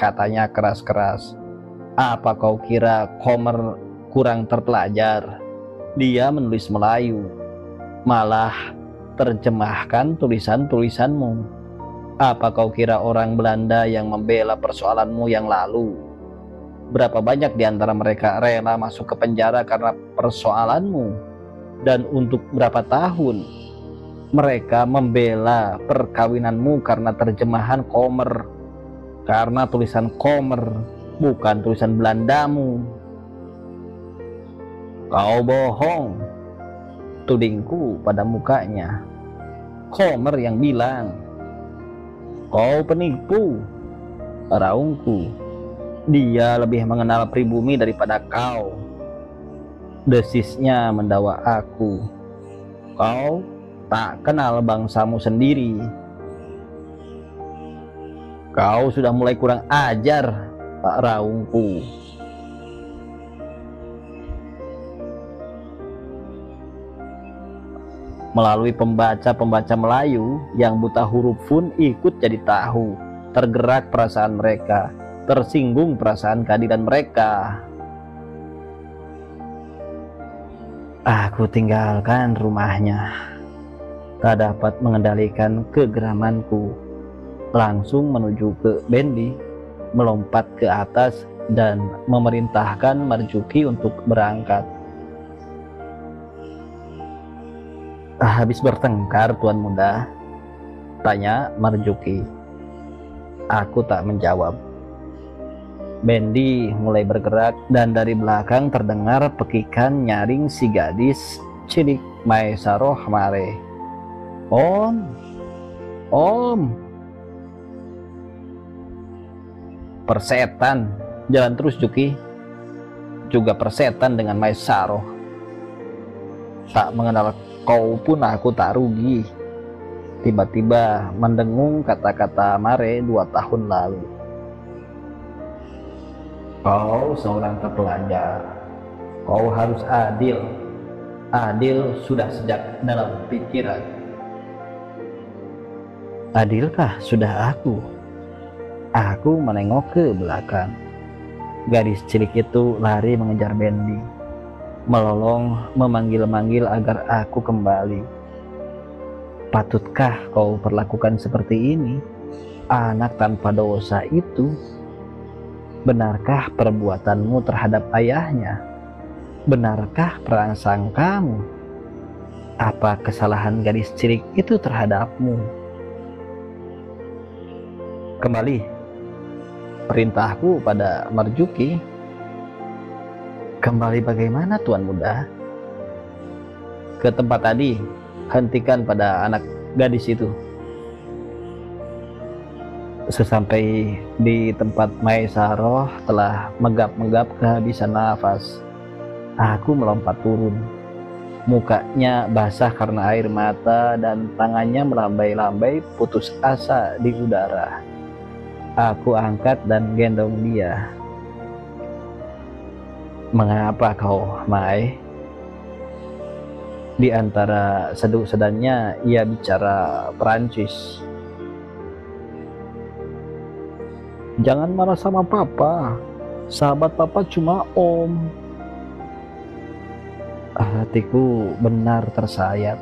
katanya keras-keras. Apa kau kira Komer kurang terpelajar? Dia menulis Melayu, malah terjemahkan tulisan-tulisanmu. Apa kau kira orang Belanda yang membela persoalanmu yang lalu? Berapa banyak di antara mereka rela masuk ke penjara karena persoalanmu? Dan untuk berapa tahun mereka membela perkawinanmu karena terjemahan Komer, karena tulisan Komer, bukan tulisan Belandamu? Kau bohong, tudingku pada mukanya. Komer yang bilang. Kau penipu, raungku. Dia lebih mengenal pribumi daripada kau. Desisnya mendawa aku. Kau tak kenal bangsamu sendiri. Kau sudah mulai kurang ajar, Pak raungku. Melalui pembaca-pembaca Melayu yang buta huruf pun ikut jadi tahu, tergerak perasaan mereka, tersinggung perasaan keadilan mereka. Aku tinggalkan rumahnya, tak dapat mengendalikan kegeramanku, langsung menuju ke Bendi, melompat ke atas dan memerintahkan Marjuki untuk berangkat. Habis bertengkar, Tuan Muda? Tanya Marjuki. Aku tak menjawab. Bendi mulai bergerak dan dari belakang terdengar pekikan nyaring si gadis cilik Maesaroh Mare. Om. Persetan, jalan terus Juki. Juga persetan dengan Maesaroh. Tak mengenal kau pun aku tak rugi. Tiba-tiba mendengung kata-kata Mare 2 tahun lalu. Kau seorang terpelajar. Kau harus adil. Adil sudah sejak dalam pikiran. Adilkah sudah aku? Aku menengok ke belakang. Gadis cilik itu lari mengejar Bendi, melolong memanggil-manggil agar aku kembali. Patutkah kau perlakukan seperti ini, anak tanpa dosa itu? Benarkah perbuatanmu terhadap ayahnya? Benarkah prasangkamu? Apa kesalahan gadis cilik itu terhadapmu? Kembali, perintahku pada Marjuki. Kembali bagaimana, Tuan Muda? Ke tempat tadi, hentikan pada anak gadis itu. Sesampai di tempat Maesaroh telah megap-megap kehabisan nafas. Aku melompat turun. Mukanya basah karena air mata dan tangannya melambai-lambai putus asa di udara. Aku angkat dan gendong dia. "Mengapa kau, Mai?" Di antara sedu-sedannya ia bicara Perancis. "Jangan marah sama papa. Sahabat papa cuma Om." Hatiku benar tersayat.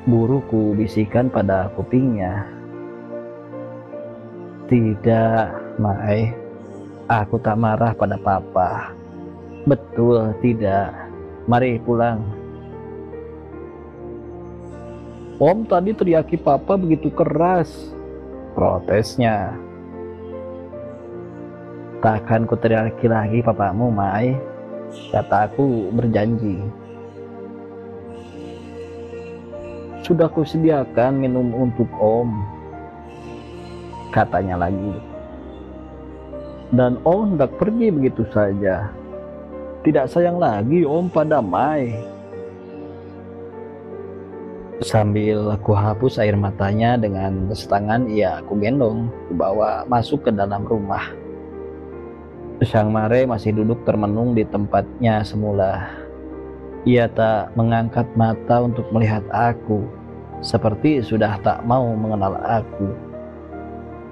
Buruku bisikan pada kupingnya. "Tidak, Mai. Aku tak marah pada papa. Betul tidak. Mari pulang." "Om tadi teriaki papa begitu keras," protesnya. "Takkan ku teriaki lagi papamu, Mai," kataku berjanji. "Sudah kusediakan minum untuk Om," katanya lagi. "Dan Om hendak pergi begitu saja. Tidak sayang lagi Om pada Mai." Sambil aku hapus air matanya dengan setangan, ia aku gendong, kubawa masuk ke dalam rumah. Sang Mare masih duduk termenung di tempatnya semula. Ia tak mengangkat mata untuk melihat aku, seperti sudah tak mau mengenal aku.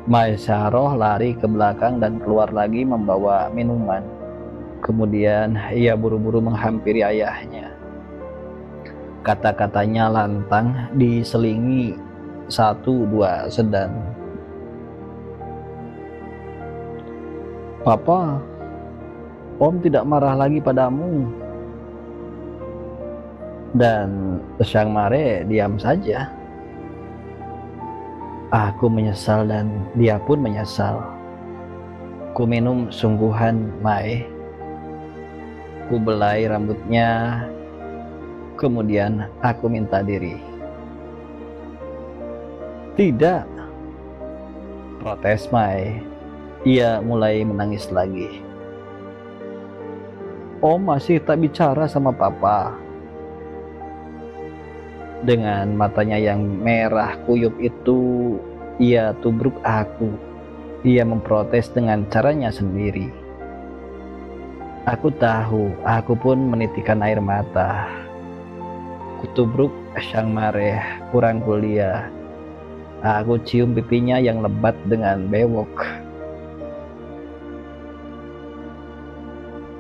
Maesaroh lari ke belakang dan keluar lagi membawa minuman. Kemudian ia buru-buru menghampiri ayahnya. Kata-katanya lantang diselingi 1-2 sedan. "Papa, Om tidak marah lagi padamu." Dan Sang Mare diam saja. Aku menyesal dan dia pun menyesal. Ku minum sungguhan, Mai. Ku belai rambutnya, kemudian aku minta diri. "Tidak," protes Mai. Ia mulai menangis lagi. "Om masih tak bicara sama papa." Dengan matanya yang merah kuyup itu, ia tubruk aku. Ia memprotes dengan caranya sendiri. Aku tahu, aku pun menitikan air mata. Kutubruk Sang Mare, kurangkul dia. Aku cium pipinya yang lebat dengan bewok.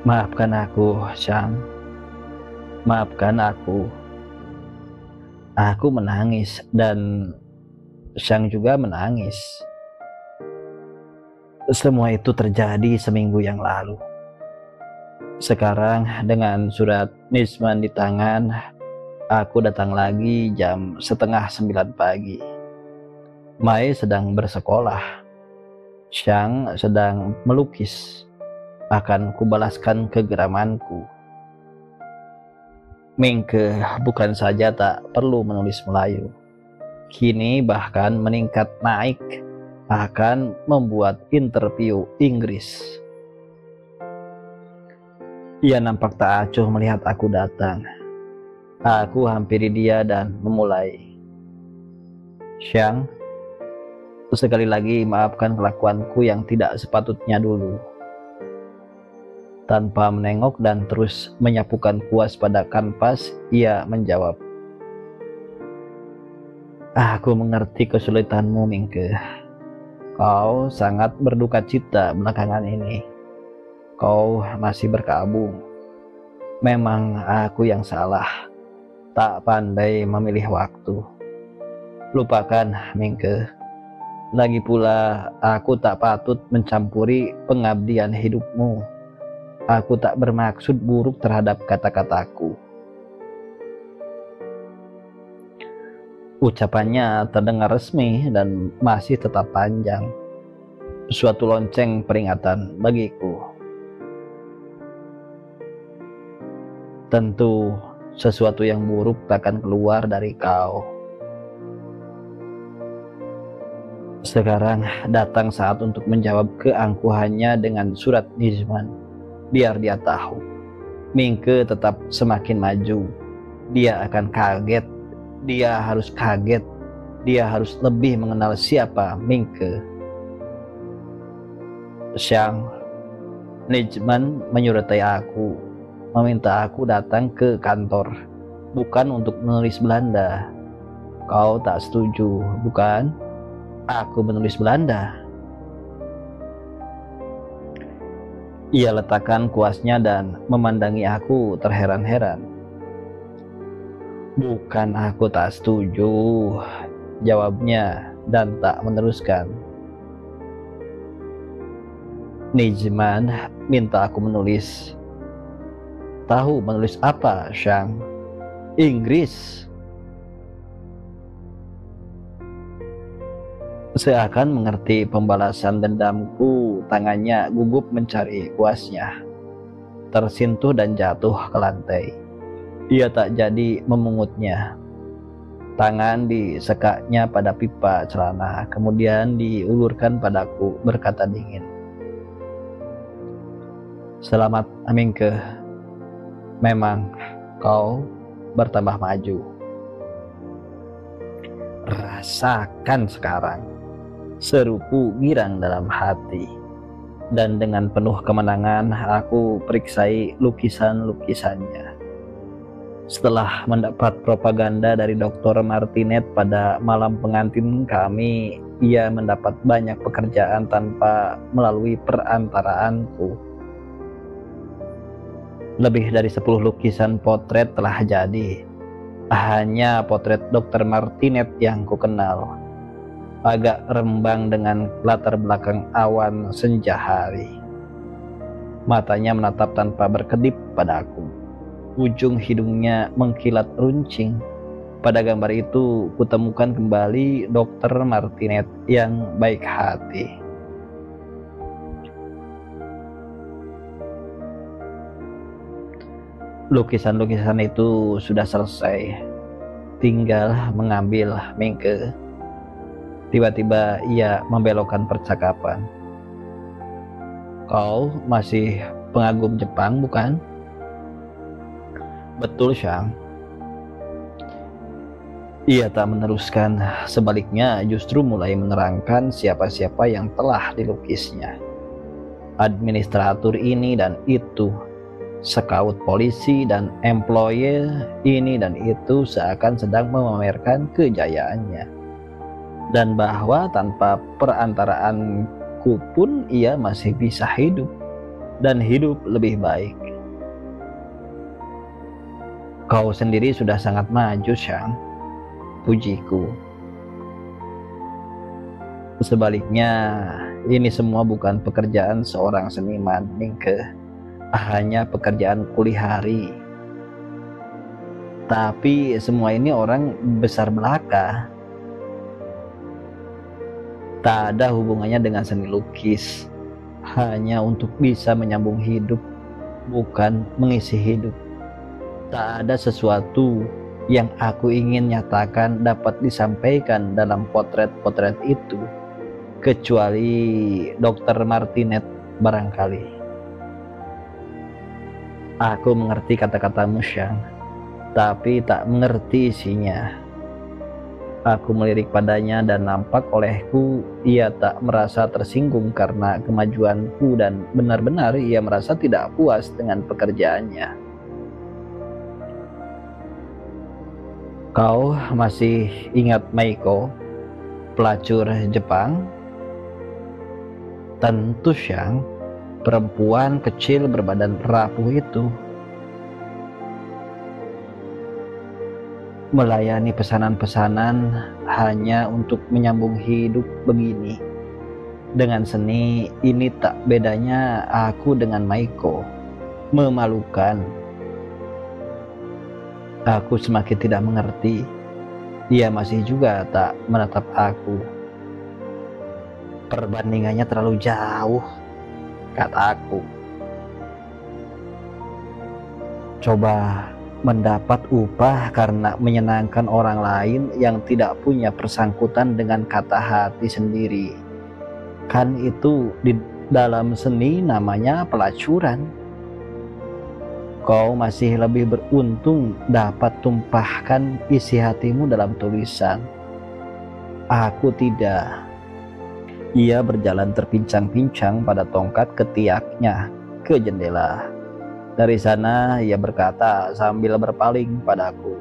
"Maafkan aku, Sang. Maafkan aku." Aku menangis dan Sang juga menangis. Semua itu terjadi seminggu yang lalu. Sekarang dengan surat Nisman di tangan, aku datang lagi jam 8:30 pagi. Mai sedang bersekolah. Sang sedang melukis. Akan kubalaskan kegeramanku. Mingke bukan saja tak perlu menulis Melayu, kini bahkan meningkat naik, akan membuat interview Inggris. Ia nampak tak acuh melihat aku datang. Aku hampiri dia dan memulai. "Sang, sekali lagi maafkan kelakuanku yang tidak sepatutnya dulu." Tanpa menengok dan terus menyapukan kuas pada kanvas, ia menjawab, "Aku mengerti kesulitanmu, Mingke. Kau sangat berduka cita belakangan ini. Kau masih berkabung. Memang aku yang salah, tak pandai memilih waktu. Lupakan, Mingke. Lagi pula, aku tak patut mencampuri pengabdian hidupmu. Aku tak bermaksud buruk terhadap kata-kataku." Ucapannya terdengar resmi dan masih tetap panjang. Suatu lonceng peringatan bagiku. Tentu sesuatu yang buruk takkan keluar dari kau. Sekarang datang saat untuk menjawab keangkuhannya dengan surat Nizman. Biar dia tahu, Mingke tetap semakin maju. Dia akan kaget. Dia harus kaget. Dia harus lebih mengenal siapa Mingke. Xiang, Nijman menyurutai aku, meminta aku datang ke kantor, bukan untuk menulis Belanda. Kau tak setuju, bukan? Aku menulis Belanda. Ia letakkan kuasnya dan memandangi aku terheran-heran. Bukan aku tak setuju, jawabnya dan tak meneruskan. Nijman minta aku menulis. Tahu menulis apa, Xiang? Inggris. Seakan mengerti pembalasan dendamku, tangannya gugup mencari kuasnya. Tersentuh dan jatuh ke lantai. Ia tak jadi memungutnya. Tangan disekaknya pada pipa celana, kemudian diulurkan padaku berkata dingin. Selamat, Amingke. Memang kau bertambah maju. Rasakan sekarang, seruku girang dalam hati. Dan dengan penuh kemenangan aku periksai lukisan-lukisannya. Setelah mendapat propaganda dari Dr. Martinet pada malam pengantin kami, ia mendapat banyak pekerjaan tanpa melalui perantaraanku. Lebih dari 10 lukisan potret telah jadi. Hanya potret Dr. Martinet yang kukenal. Agak rembang dengan latar belakang awan senja hari. Matanya menatap tanpa berkedip padaku. Ujung hidungnya mengkilat runcing. Pada gambar itu kutemukan kembali Dr. Martinet yang baik hati. Lukisan-lukisan itu sudah selesai. Tinggal mengambil Mingke. Tiba-tiba ia membelokkan percakapan. Kau masih pengagum Jepang, bukan? Betul, Xiang. Ia tak meneruskan, sebaliknya justru mulai menerangkan siapa-siapa yang telah dilukisnya. Administratur ini dan itu, scout polisi dan employee ini dan itu seakan sedang memamerkan kejayaannya. Dan bahwa tanpa perantaraanku pun ia masih bisa hidup, dan hidup lebih baik. Kau sendiri sudah sangat maju, Xiang, pujiku. Sebaliknya, ini semua bukan pekerjaan seorang seniman, Mingke. Hanya pekerjaan kulihari. Tapi semua ini orang besar belaka. Tak ada hubungannya dengan seni lukis. Hanya untuk bisa menyambung hidup, bukan mengisi hidup. Tak ada sesuatu yang aku ingin nyatakan dapat disampaikan dalam potret-potret itu, kecuali Dr. Martinet barangkali. Aku mengerti kata-katamu, Xiang, tapi tak mengerti isinya. Aku melirik padanya dan nampak olehku ia tak merasa tersinggung karena kemajuanku dan benar-benar ia merasa tidak puas dengan pekerjaannya. Kau masih ingat Meiko, pelacur Jepang? Tentu, Xiang, perempuan kecil berbadan rapuh itu. Melayani pesanan-pesanan hanya untuk menyambung hidup begini. Dengan seni ini tak bedanya aku dengan Meiko. Memalukan. Aku semakin tidak mengerti. Ia masih juga tak menatap aku. Perbandingannya terlalu jauh, kataku. Coba mendapat upah karena menyenangkan orang lain yang tidak punya persangkutan dengan kata hati sendiri. Kan itu di dalam seni namanya pelacuran. Kau masih lebih beruntung dapat tumpahkan isi hatimu dalam tulisan. Aku tidak. Ia berjalan terpincang-pincang pada tongkat ketiaknya ke jendela. Dari sana ia berkata sambil berpaling padaku,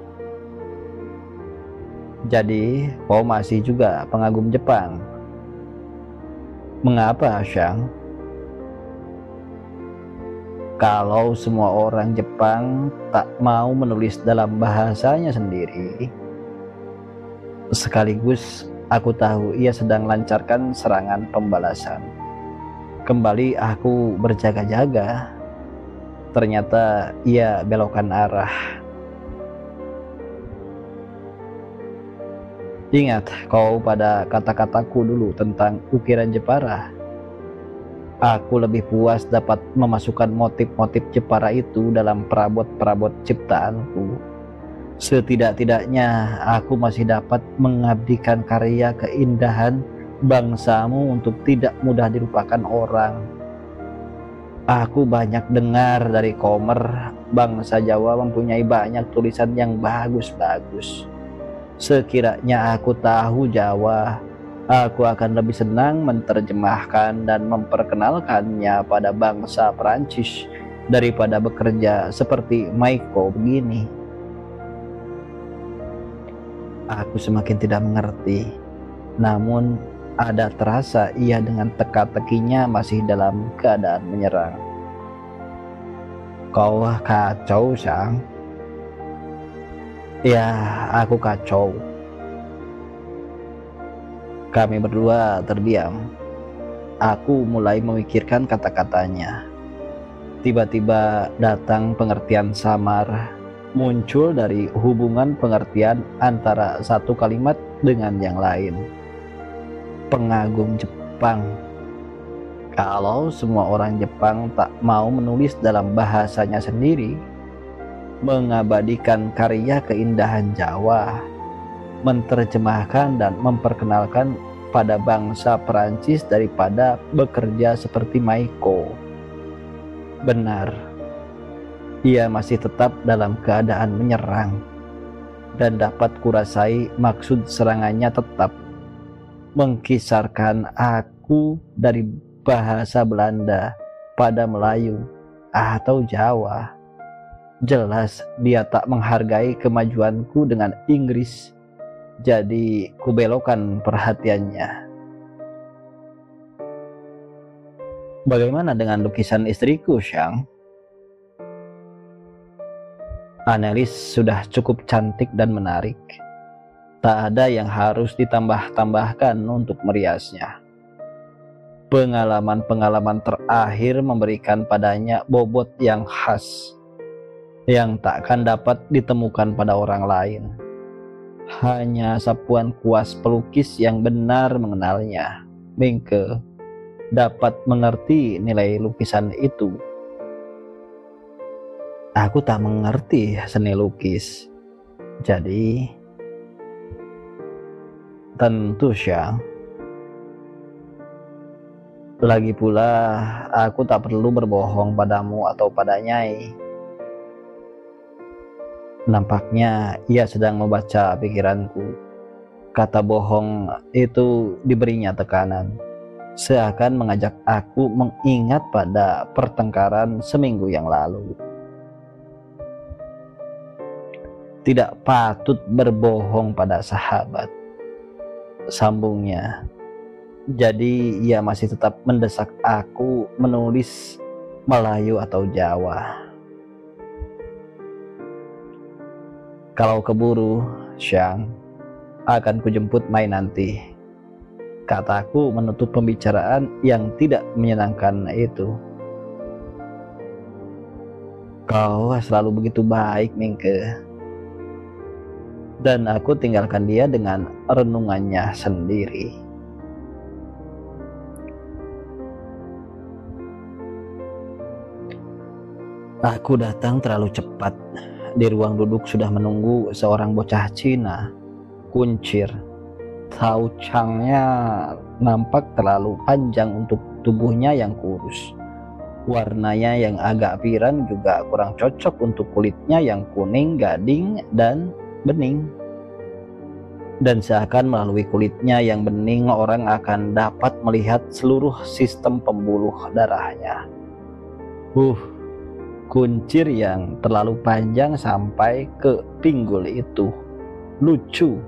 "Jadi kau masih juga pengagum Jepang? Mengapa, Shang? Kalau semua orang Jepang tak mau menulis dalam bahasanya sendiri." Sekaligus aku tahu ia sedang lancarkan serangan pembalasan. Kembali aku berjaga-jaga. Ternyata ia belokkan arah. "Ingat kau pada kata-kataku dulu tentang ukiran Jepara. Aku lebih puas dapat memasukkan motif-motif Jepara itu dalam perabot-perabot ciptaanku. Setidak-tidaknya aku masih dapat mengabdikan karya keindahan bangsamu untuk tidak mudah dilupakan orang. Aku banyak dengar dari Komer, bangsa Jawa mempunyai banyak tulisan yang bagus-bagus. Sekiranya aku tahu Jawa, aku akan lebih senang menerjemahkan dan memperkenalkannya pada bangsa Perancis daripada bekerja seperti Maiko begini." Aku semakin tidak mengerti, namun ada terasa ia dengan teka-tekinya masih dalam keadaan menyerang. "Kau kacau, Shang?" "Ya, aku kacau." Kami berdua terdiam. Aku mulai memikirkan kata-katanya. Tiba-tiba datang pengertian samar muncul dari hubungan pengertian antara satu kalimat dengan yang lain. Pengagum Jepang. Kalau semua orang Jepang tak mau menulis dalam bahasanya sendiri, mengabadikan karya keindahan Jawa, menerjemahkan dan memperkenalkan pada bangsa Perancis daripada bekerja seperti Maiko. Benar, ia masih tetap dalam keadaan menyerang, dan dapat kurasai maksud serangannya tetap mengkisarkan aku dari bahasa Belanda pada Melayu atau Jawa. Jelas dia tak menghargai kemajuanku dengan Inggris, jadi kubelokkan perhatiannya. "Bagaimana dengan lukisan istriku, Shang?" "Annelies sudah cukup cantik dan menarik. Tak ada yang harus ditambah-tambahkan untuk meriasnya. Pengalaman-pengalaman terakhir memberikan padanya bobot yang khas, yang tak akan dapat ditemukan pada orang lain. Hanya sapuan kuas pelukis yang benar mengenalnya, Mingke, dapat mengerti nilai lukisan itu." Aku tak mengerti seni lukis, jadi tentu Syang. Lagi pula aku tak perlu berbohong padamu atau pada Nyai. Nampaknya ia sedang membaca pikiranku. Kata bohong itu diberinya tekanan, seakan mengajak aku mengingat pada pertengkaran seminggu yang lalu. Tidak patut berbohong pada sahabat, sambungnya. Jadi ia masih tetap mendesak aku menulis Melayu atau Jawa. "Kalau keburu, Syang, akan kujemput Mai nanti," kataku menutup pembicaraan yang tidak menyenangkan itu. "Kau selalu begitu baik, Mingke." Dan aku tinggalkan dia dengan renungannya sendiri. Aku datang terlalu cepat. Di ruang duduk sudah menunggu seorang bocah Cina, kuncir. Tau Changnya nampak terlalu panjang untuk tubuhnya yang kurus. Warnanya yang agak pirang juga kurang cocok untuk kulitnya yang kuning, gading, dan bening. dan seakan melalui kulitnya yang bening orang akan dapat melihat seluruh sistem pembuluh darahnya. Kuncir yang terlalu panjang sampai ke pinggul itu lucu,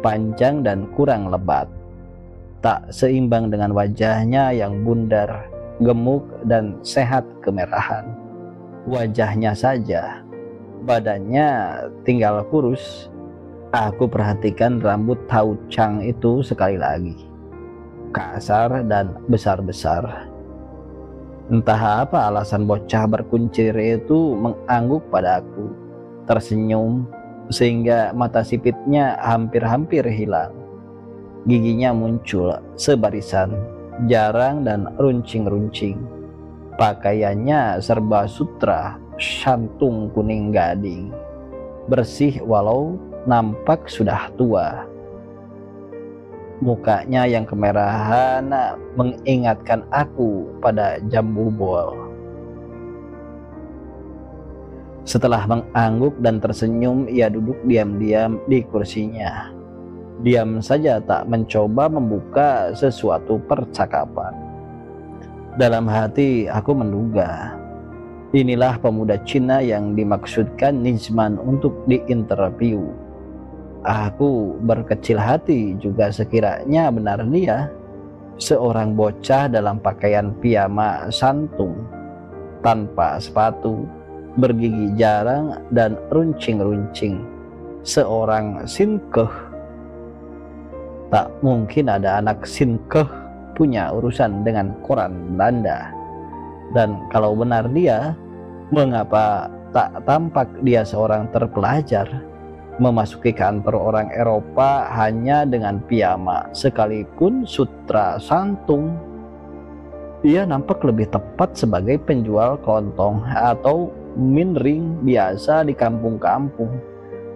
panjang dan kurang lebat, tak seimbang dengan wajahnya yang bundar, gemuk dan sehat kemerahan. Wajahnya saja, badannya tinggal kurus. Aku perhatikan rambut taucang itu sekali lagi, kasar dan besar-besar. Entah apa alasan bocah berkuncir itu mengangguk padaku, tersenyum sehingga mata sipitnya hampir-hampir hilang. Giginya muncul sebarisan, jarang dan runcing-runcing. Pakaiannya serba sutra, shantung kuning gading, bersih walau nampak sudah tua. Mukanya yang kemerahan mengingatkan aku pada jambu bol. Setelah mengangguk dan tersenyum, ia duduk diam-diam di kursinya. Diam saja, tak mencoba membuka sesuatu percakapan. Dalam hati aku menduga, inilah pemuda Cina yang dimaksudkan Nizman untuk diinterview. Aku berkecil hati juga sekiranya benar dia, seorang bocah dalam pakaian piyama santung, tanpa sepatu, bergigi jarang dan runcing-runcing, seorang sinkeh. Tak mungkin ada anak sinkeh punya urusan dengan koran Belanda. Dan kalau benar dia, mengapa tak tampak dia seorang terpelajar, memasuki kantor orang Eropa hanya dengan piyama sekalipun sutra santung? Ia nampak lebih tepat sebagai penjual kelontong atau minring biasa di kampung-kampung,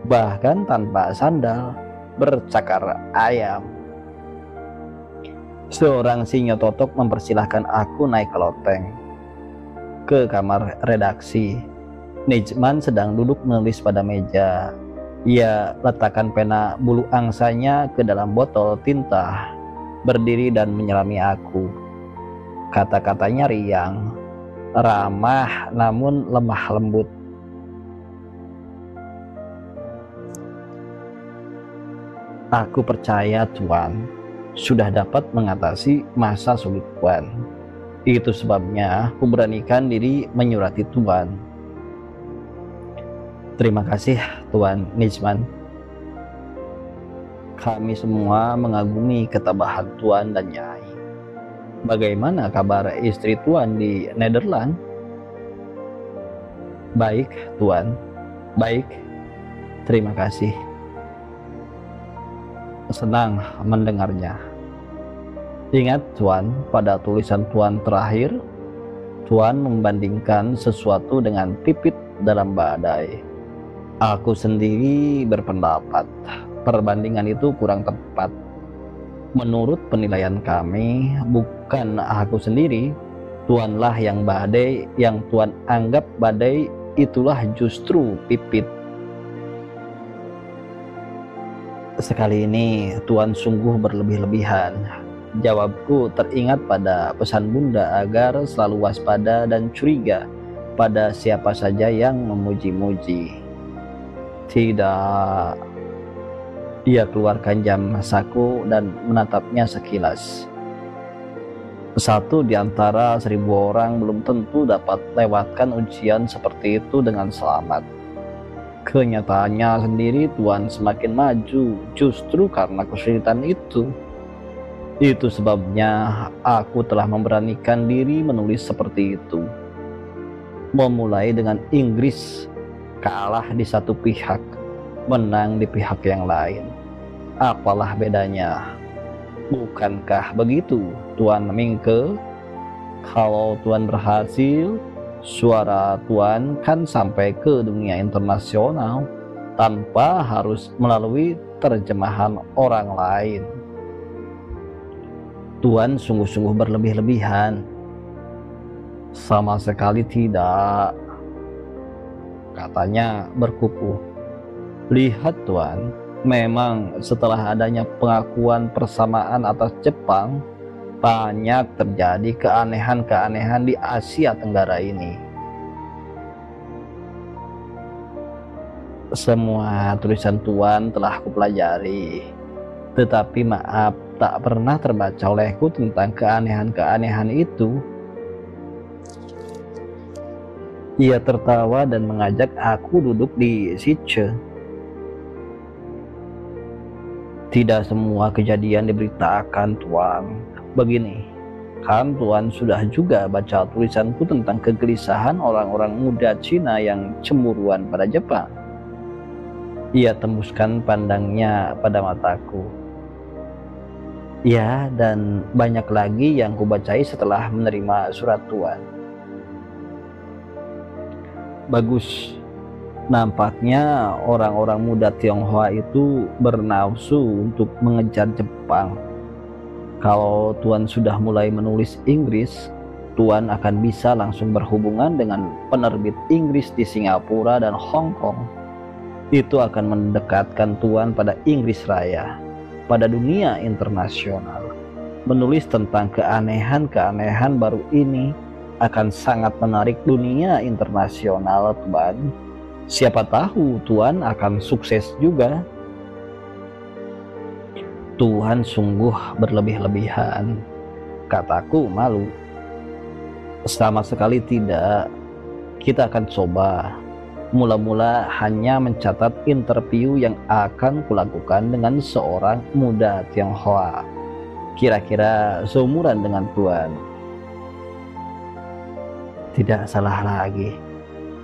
bahkan tanpa sandal, bercakar ayam. Seorang sinyo totok mempersilahkan aku naik ke loteng ke kamar redaksi. Nizman sedang duduk menulis pada meja. Ia letakkan pena bulu angsanya ke dalam botol tinta, berdiri dan menyelami aku. Kata-katanya riang, ramah namun lemah lembut. Aku percaya Tuan sudah dapat mengatasi masa sulit Tuan. Itu sebabnya aku beranikan diri menyurati Tuan. Terima kasih Tuan Nizman. Kami semua mengagumi ketabahan Tuan dan Nyai. Bagaimana kabar istri Tuan di Nederland? Baik Tuan, baik. Terima kasih. Senang mendengarnya. Ingat Tuan, pada tulisan Tuan terakhir, Tuan membandingkan sesuatu dengan pipit dalam badai. Aku sendiri berpendapat perbandingan itu kurang tepat. Menurut penilaian kami, bukan aku sendiri, Tuanlah yang badai, yang Tuan anggap badai itulah justru pipit. Sekali ini Tuan sungguh berlebih-lebihan. Jawabku teringat pada pesan Bunda agar selalu waspada dan curiga pada siapa saja yang memuji-muji. Tidak. Ia keluarkan jam saku dan menatapnya sekilas. Satu di antara 1000 orang belum tentu dapat lewatkan ujian seperti itu dengan selamat. Kenyataannya sendiri Tuan semakin maju justru karena kesulitan itu. Itu sebabnya aku telah memberanikan diri menulis seperti itu. Memulai dengan Inggris, kalah di satu pihak, menang di pihak yang lain. Apalah bedanya? Bukankah begitu, Tuan Mingke? Kalau Tuan berhasil, suara Tuan kan sampai ke dunia internasional tanpa harus melalui terjemahan orang lain. Tuan sungguh-sungguh berlebih-lebihan. Sama sekali tidak, katanya berkukuh. Lihat Tuan, Memang setelah adanya pengakuan persamaan atas Jepang, banyak terjadi keanehan-keanehan di Asia Tenggara ini. Semua tulisan Tuan telah kupelajari, tetapi maaf, tak pernah terbaca olehku tentang keanehan-keanehan itu. Ia tertawa dan mengajak aku duduk di situ. Tidak semua kejadian diberitakan, Tuan. Begini, kan Tuan sudah juga baca tulisanku tentang kegelisahan orang-orang muda Cina yang cemburuan pada Jepang. Ia tembuskan pandangnya pada mataku. Ya, dan banyak lagi yang kubacai setelah menerima surat Tuan. Bagus. Nampaknya orang-orang muda Tionghoa itu bernafsu untuk mengejar Jepang. Kalau Tuan sudah mulai menulis Inggris, Tuan akan bisa langsung berhubungan dengan penerbit Inggris di Singapura dan Hong Kong. Itu akan mendekatkan Tuan pada Inggris Raya, pada dunia internasional. Menulis tentang keanehan-keanehan baru ini akan sangat menarik dunia internasional, Tuan. Siapa tahu Tuan akan sukses juga. Tuhan sungguh berlebih-lebihan, kataku malu. Sama sekali tidak. Kita akan coba. Mula-mula hanya mencatat interview yang akan kulakukan dengan seorang muda Tionghoa, kira-kira seumuran dengan Tuan. Tidak salah lagi.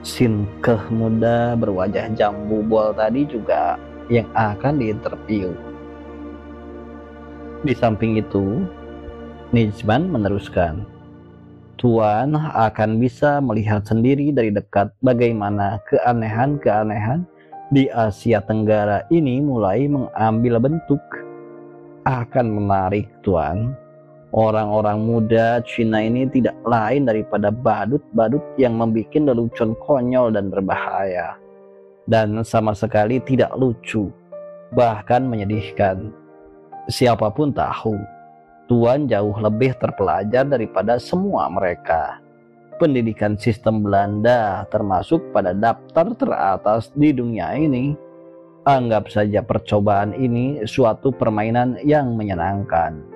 Sinkeh muda berwajah jambu bol tadi juga yang akan diinterview. Di samping itu, Nijman meneruskan, Tuan akan bisa melihat sendiri dari dekat bagaimana keanehan-keanehan di Asia Tenggara ini mulai mengambil bentuk. Akan menarik, Tuan. Orang-orang muda Cina ini tidak lain daripada badut-badut yang membuat lelucon konyol dan berbahaya. Dan sama sekali tidak lucu, bahkan menyedihkan. Siapapun tahu, Tuan jauh lebih terpelajar daripada semua mereka. Pendidikan sistem Belanda termasuk pada daftar teratas di dunia ini. Anggap saja percobaan ini suatu permainan yang menyenangkan.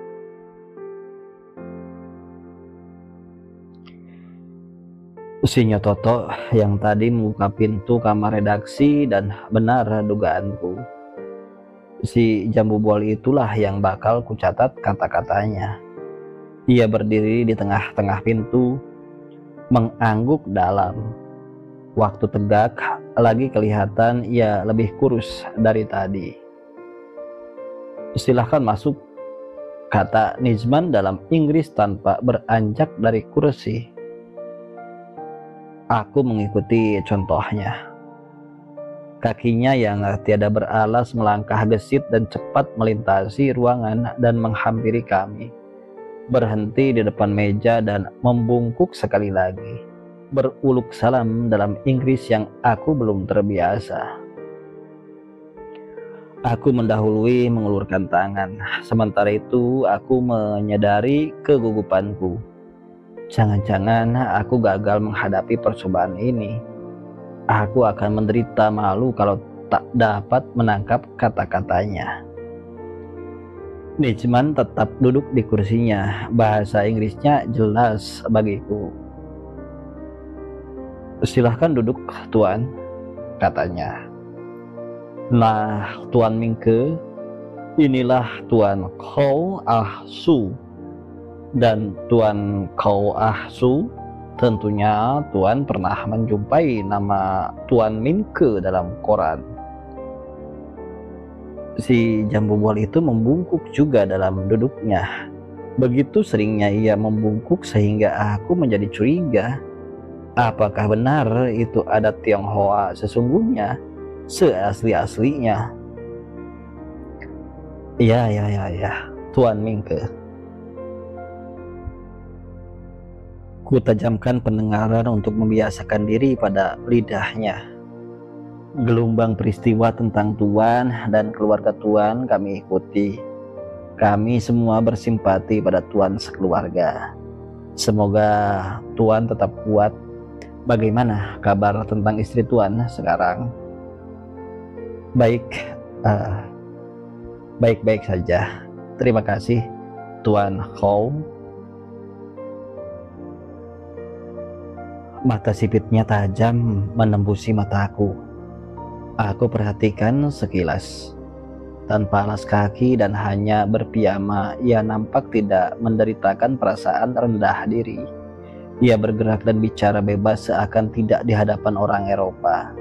Si Nyototo yang tadi membuka pintu kamar redaksi dan benar dugaanku. Si jambu bol itulah yang bakal kucatat kata-katanya. Ia berdiri di tengah-tengah pintu, mengangguk dalam. Waktu tegak lagi kelihatan ia lebih kurus dari tadi. Silahkan masuk, kata Nijman dalam Inggris tanpa beranjak dari kursi. Aku mengikuti contohnya. Kakinya yang tiada beralas melangkah gesit dan cepat melintasi ruangan dan menghampiri kami. Berhenti di depan meja dan membungkuk sekali lagi. Beruluk salam dalam Inggris yang aku belum terbiasa. Aku mendahului mengulurkan tangan. Sementara itu aku menyadari kegugupanku. Jangan-jangan aku gagal menghadapi percobaan ini. Aku akan menderita malu kalau tak dapat menangkap kata-katanya. Nijman tetap duduk di kursinya. Bahasa Inggrisnya jelas bagiku. Silahkan duduk, Tuan, katanya. Nah, Tuan Mingke, inilah Tuan Kou Ah Su. Dan Tuan Kou Ah Su, tentunya Tuan pernah menjumpai nama Tuan Mingke dalam koran. Si jambu bol itu membungkuk juga dalam duduknya. Begitu seringnya ia membungkuk sehingga aku menjadi curiga. Apakah benar itu adat Tionghoa sesungguhnya, seasli-aslinya? Ya, Tuan Mingke. Ku tajamkan pendengaran untuk membiasakan diri pada lidahnya. Gelombang peristiwa tentang Tuan dan keluarga Tuan kami ikuti. Kami semua bersimpati pada Tuan sekeluarga. Semoga Tuan tetap kuat. Bagaimana kabar tentang istri Tuan sekarang? Baik, baik-baik saja. Terima kasih, Tuan Hou. Mata sipitnya tajam menembusi mataku. Aku perhatikan sekilas. Tanpa alas kaki dan hanya berpiyama, ia nampak tidak menderitakan perasaan rendah diri. Ia bergerak dan bicara bebas seakan tidak di hadapan orang Eropa,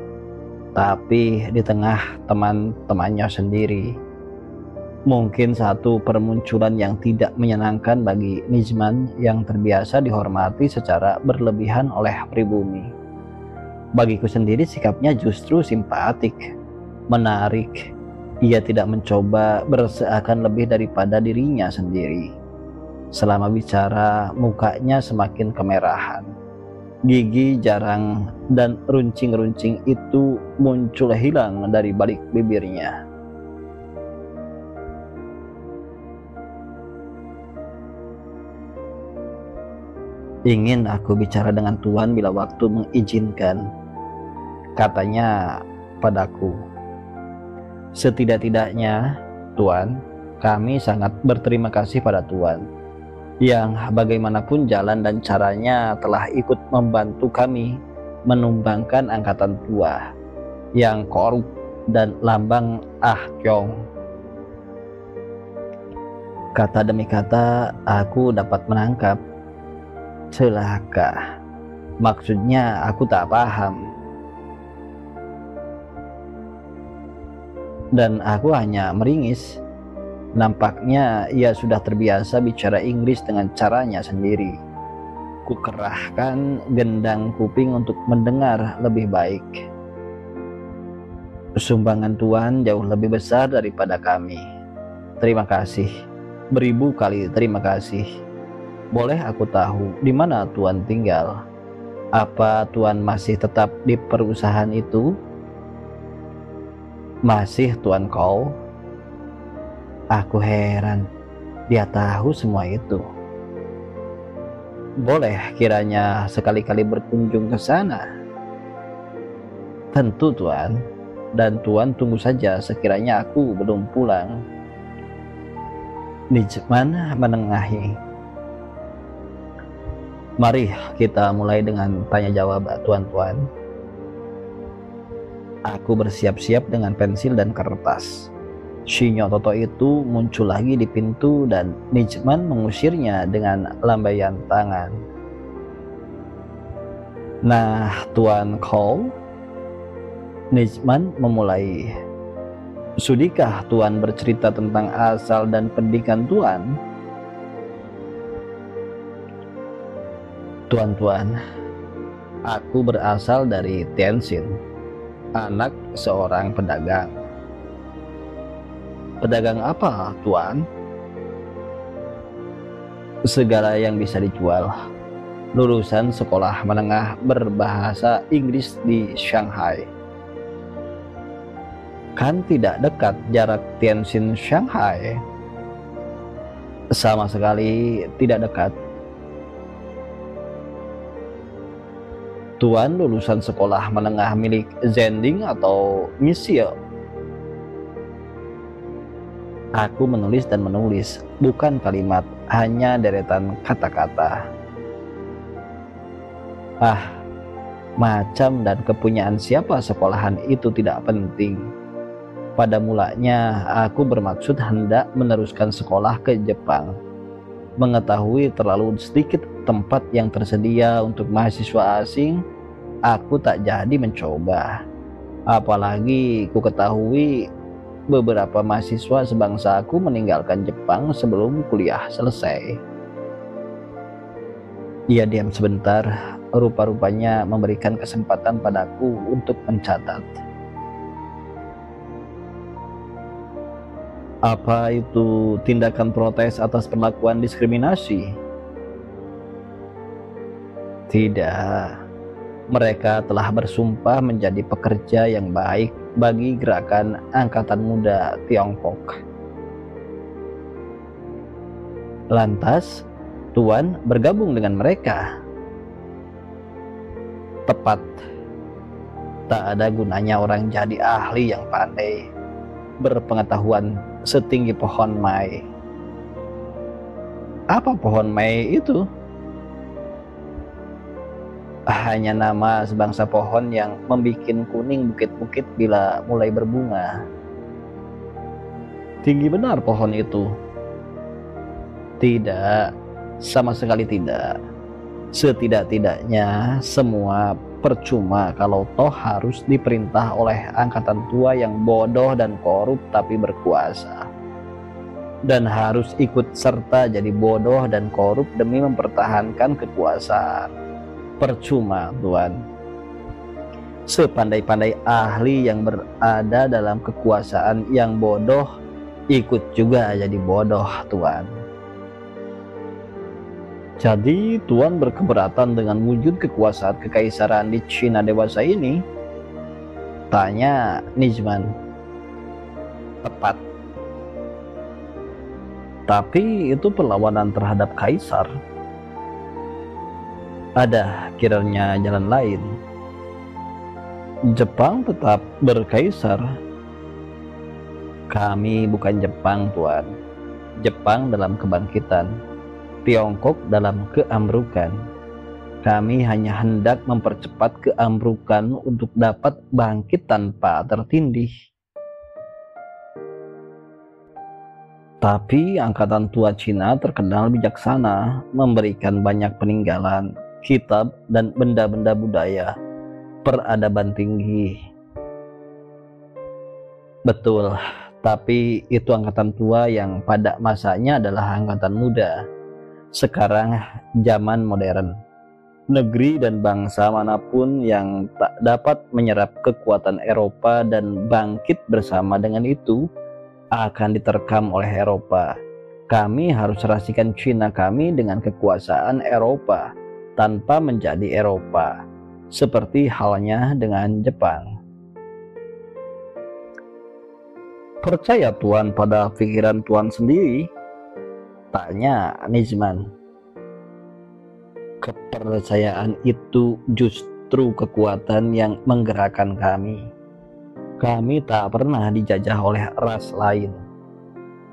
tapi di tengah teman-temannya sendiri. Mungkin satu permunculan yang tidak menyenangkan bagi Nijman yang terbiasa dihormati secara berlebihan oleh pribumi. Bagiku sendiri sikapnya justru simpatik, menarik. Ia tidak mencoba berseakan lebih daripada dirinya sendiri. Selama bicara, mukanya semakin kemerahan. Gigi jarang dan runcing-runcing itu muncul hilang dari balik bibirnya. Ingin aku bicara dengan Tuan bila waktu mengizinkan, katanya padaku. Setidak-tidaknya, Tuan, kami sangat berterima kasih pada Tuan, yang bagaimanapun jalan dan caranya telah ikut membantu kami menumbangkan angkatan tua yang korup dan lambang Ah Kyong. Kata demi kata aku dapat menangkap. Celaka, maksudnya aku tak paham. Dan aku hanya meringis. Nampaknya ia sudah terbiasa bicara Inggris dengan caranya sendiri. Kukerahkan gendang kuping untuk mendengar lebih baik. Sumbangan Tuan jauh lebih besar daripada kami. Terima kasih, beribu kali terima kasih. Boleh aku tahu di mana Tuan tinggal? Apa Tuan masih tetap di perusahaan itu? Masih, Tuan Hou. Aku heran, dia tahu semua itu. Boleh kiranya sekali-kali berkunjung ke sana? Tentu, Tuan. Dan Tuan tunggu saja sekiranya aku belum pulang. Nijman menengahi. Mari kita mulai dengan tanya jawab, Tuan-tuan. Aku bersiap-siap dengan pensil dan kertas. Shinyo Toto itu muncul lagi di pintu dan Nijman mengusirnya dengan lambaian tangan. Nah, Tuan Hou, Nijman memulai. Sudikah Tuan bercerita tentang asal dan pendidikan Tuan? Tuan-tuan, aku berasal dari Tianjin, anak seorang pedagang. Pedagang apa, Tuan? Segala yang bisa dijual. Lulusan sekolah menengah berbahasa Inggris di Shanghai. Kan tidak dekat jarak Tianjin-Shanghai? Sama sekali tidak dekat. Tuan lulusan sekolah menengah milik Zending atau Monsieur? Aku menulis dan menulis, bukan kalimat, hanya deretan kata-kata. Ah, macam dan kepunyaan siapa sekolahan itu tidak penting. Pada mulanya, aku bermaksud hendak meneruskan sekolah ke Jepang. Mengetahui terlalu sedikit tempat yang tersedia untuk mahasiswa asing, aku tak jadi mencoba. Apalagi ku ketahui beberapa mahasiswa sebangsa aku meninggalkan Jepang sebelum kuliah selesai. Ia diam sebentar, rupa-rupanya memberikan kesempatan padaku untuk mencatat. Apa itu tindakan protes atas perlakuan diskriminasi? Tidak. Mereka telah bersumpah menjadi pekerja yang baik bagi gerakan Angkatan Muda Tiongkok. Lantas, Tuan bergabung dengan mereka. Tepat. Tak ada gunanya orang jadi ahli yang pandai, berpengetahuan setinggi pohon mai. Apa pohon mai itu? Hanya nama sebangsa pohon yang membuat kuning bukit-bukit bila mulai berbunga. Tinggi benar pohon itu. Tidak, sama sekali tidak. Setidak-tidaknya semua percuma kalau toh harus diperintah oleh angkatan tua yang bodoh dan korup tapi berkuasa. Dan harus ikut serta jadi bodoh dan korup demi mempertahankan kekuasaan. Percuma, Tuan. Sepandai-pandai ahli yang berada dalam kekuasaan yang bodoh, ikut juga jadi bodoh, Tuan. Jadi Tuan berkeberatan dengan wujud kekuasaan kekaisaran di Cina dewasa ini? Tanya Nizman. Tepat. Tapi itu perlawanan terhadap kaisar. Ada kiranya jalan lain. Jepang tetap berkaisar. Kami bukan Jepang, Tuan. Jepang dalam kebangkitan, Tiongkok dalam keambrukan. Kami hanya hendak mempercepat keambrukan untuk dapat bangkit tanpa tertindih. Tapi angkatan tua Cina terkenal bijaksana, memberikan banyak peninggalan, kitab, dan benda-benda budaya, peradaban tinggi. Betul, tapi itu angkatan tua yang pada masanya adalah angkatan muda. Sekarang zaman modern, negeri dan bangsa manapun yang tak dapat menyerap kekuatan Eropa dan bangkit bersama dengan itu akan diterkam oleh Eropa. Kami harus racikan Cina kami dengan kekuasaan Eropa tanpa menjadi Eropa, seperti halnya dengan Jepang. Percaya Tuan pada pikiran Tuan sendiri? Tanya Nizman. Kepercayaan itu justru kekuatan yang menggerakkan kami. Kami tak pernah dijajah oleh ras lain.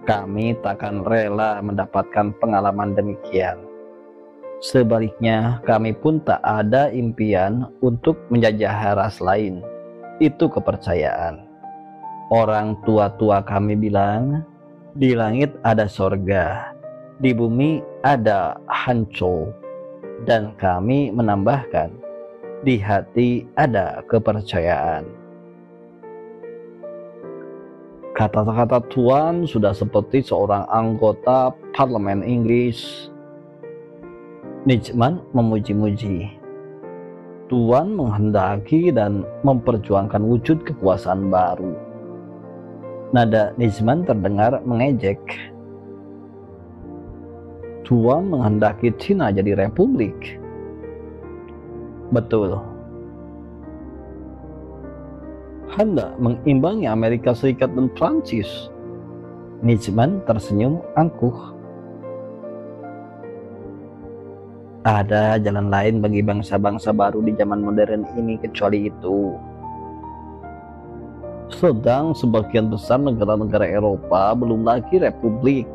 Kami takkan rela mendapatkan pengalaman demikian. Sebaliknya, kami pun tak ada impian untuk menjajah ras lain. Itu kepercayaan. Orang tua-tua kami bilang, di langit ada sorga, di bumi ada Hanzhou, dan kami menambahkan, di hati ada kepercayaan. Kata-kata Tuan sudah seperti seorang anggota parlemen Inggris. Nizman memuji-muji. Tuan menghendaki dan memperjuangkan wujud kekuasaan baru. Nada Nizman terdengar mengejek. Tuan menghendaki Cina jadi republik. Betul. Hendak mengimbangi Amerika Serikat dan Prancis. Nizman tersenyum angkuh. Ada jalan lain bagi bangsa-bangsa baru di zaman modern ini kecuali itu. Sedang sebagian besar negara-negara Eropa belum lagi republik.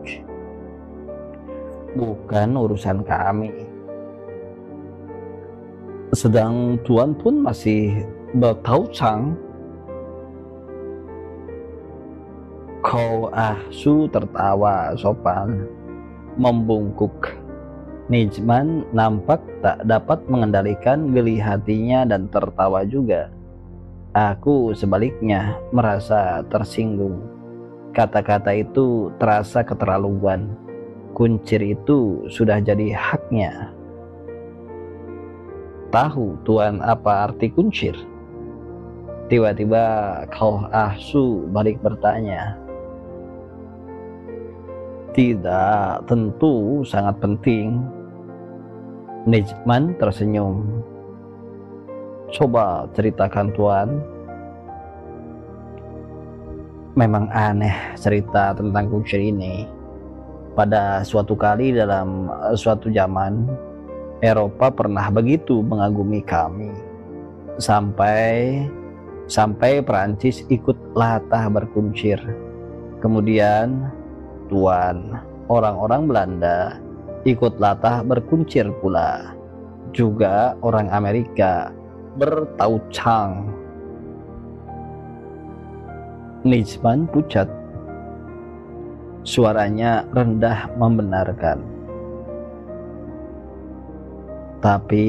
Bukan urusan kami. Sedang Tuan pun masih bertaucang. Kau Su tertawa sopan, membungkuk. Nizman nampak tak dapat mengendalikan geli hatinya dan tertawa juga. Aku sebaliknya merasa tersinggung. Kata-kata itu terasa keterlaluan. Kuncir itu sudah jadi haknya. Tahu Tuan apa arti kuncir? Tiba-tiba Kau Su balik bertanya. Tidak, tentu sangat penting. Nizman tersenyum. Coba ceritakan Tuan. Memang aneh cerita tentang kuncir ini. Pada suatu kali dalam suatu zaman, Eropa pernah begitu mengagumi kami. Sampai Perancis ikut latah berkuncir. Kemudian Tuan, orang-orang Belanda ikut latah berkuncir pula. Juga orang Amerika bertaucang. Nijman pucat. Suaranya rendah membenarkan. Tapi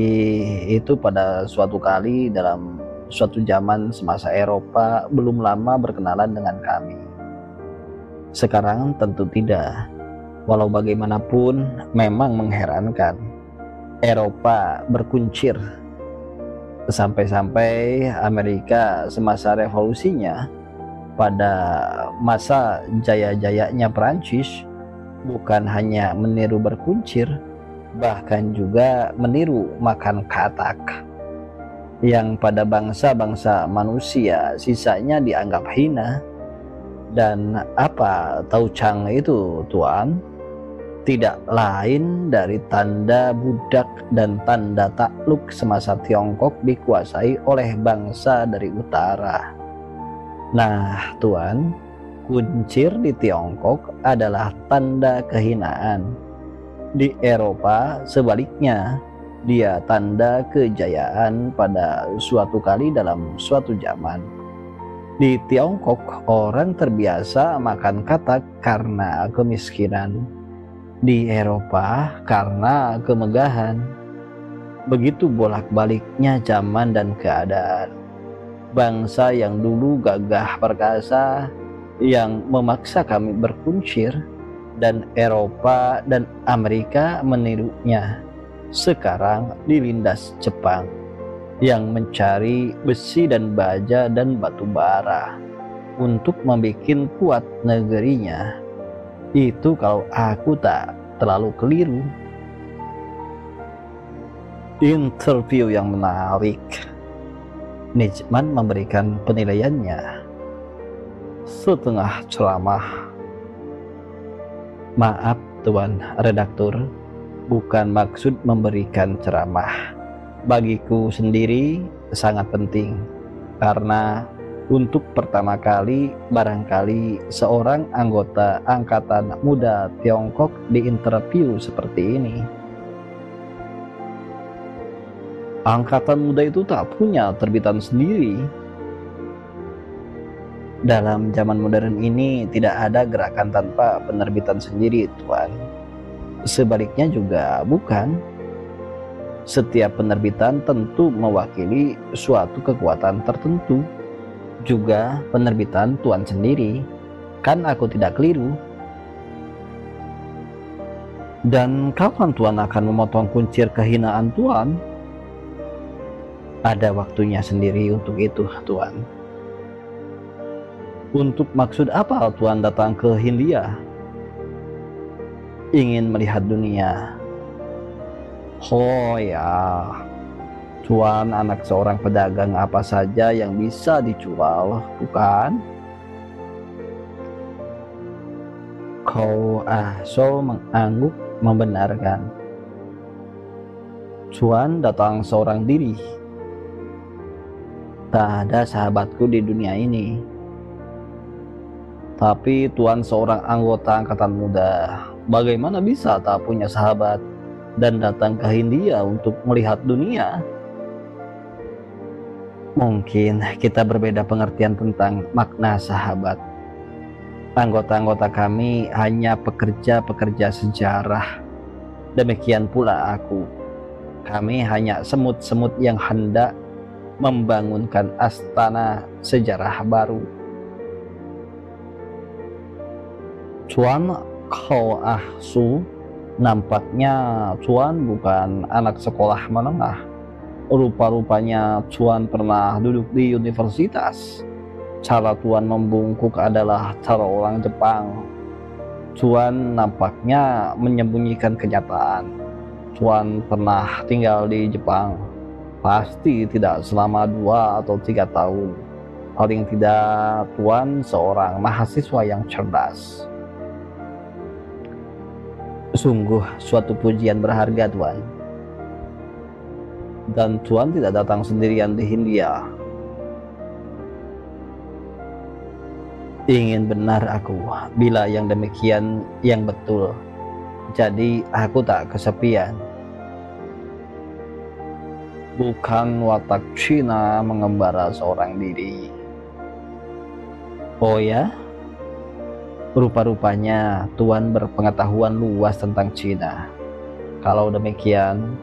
itu pada suatu kali dalam suatu zaman semasa Eropa belum lama berkenalan dengan kami. Sekarang tentu tidak. Walau bagaimanapun memang mengherankan. Eropa berkuncir. Sampai-sampai Amerika semasa revolusinya, pada masa jaya-jayanya Perancis, bukan hanya meniru berkuncir, bahkan juga meniru makan katak, yang pada bangsa-bangsa manusia sisanya dianggap hina. Dan apa taucang itu, Tuan? Tidak lain dari tanda budak dan tanda takluk semasa Tiongkok dikuasai oleh bangsa dari utara. Nah, Tuan, kuncir di Tiongkok adalah tanda kehinaan. Di Eropa sebaliknya, dia tanda kejayaan pada suatu kali dalam suatu zaman. Di Tiongkok, orang terbiasa makan katak karena kemiskinan. Di Eropa karena kemegahan. Begitu bolak-baliknya zaman dan keadaan. Bangsa yang dulu gagah perkasa yang memaksa kami berkuncir, dan Eropa dan Amerika menirunya. Sekarang dilindas Jepang yang mencari besi dan baja dan batu bara untuk membuat kuat negerinya. Itu kalau aku tak terlalu keliru. Interview yang menarik. Nijman memberikan penilaiannya setengah ceramah. Maaf Tuan Redaktur, bukan maksud memberikan ceramah. Bagiku sendiri sangat penting, karena untuk pertama kali barangkali seorang anggota Angkatan Muda Tiongkok diinterview seperti ini. Angkatan Muda itu tak punya terbitan sendiri. Dalam zaman modern ini tidak ada gerakan tanpa penerbitan sendiri, Tuan. Sebaliknya juga bukan. Setiap penerbitan tentu mewakili suatu kekuatan tertentu. Juga penerbitan Tuan sendiri. Kan aku tidak keliru. Dan kapan Tuan akan memotong kuncir kehinaan Tuan? Ada waktunya sendiri untuk itu, Tuan. Untuk maksud apa Tuan datang ke Hindia? Ingin melihat dunia. Oh ya, Tuan anak seorang pedagang apa saja yang bisa dijual, bukan? Kau so mengangguk membenarkan. Tuan datang seorang diri. Tak ada sahabatku di dunia ini. Tapi Tuan seorang anggota Angkatan Muda, bagaimana bisa tak punya sahabat dan datang ke Hindia untuk melihat dunia? Mungkin kita berbeda pengertian tentang makna sahabat. Anggota-anggota kami hanya pekerja-pekerja sejarah. Demikian pula aku. Kami hanya semut-semut yang hendak membangunkan astana sejarah baru. Tuan Kau Su, nampaknya Tuan bukan anak sekolah menengah. Rupa-rupanya Tuan pernah duduk di universitas. Cara Tuan membungkuk adalah cara orang Jepang. Tuan nampaknya menyembunyikan kenyataan. Tuan pernah tinggal di Jepang. Pasti tidak selama 2 atau 3 tahun. Paling tidak, Tuan seorang mahasiswa yang cerdas. Sungguh suatu pujian berharga, Tuan. Dan Tuan tidak datang sendirian di Hindia. Ingin benar aku bila yang demikian yang betul. Jadi aku tak kesepian. Bukan watak Cina mengembara seorang diri. Oh ya? Rupa-rupanya Tuan berpengetahuan luas tentang Cina. Kalau demikian,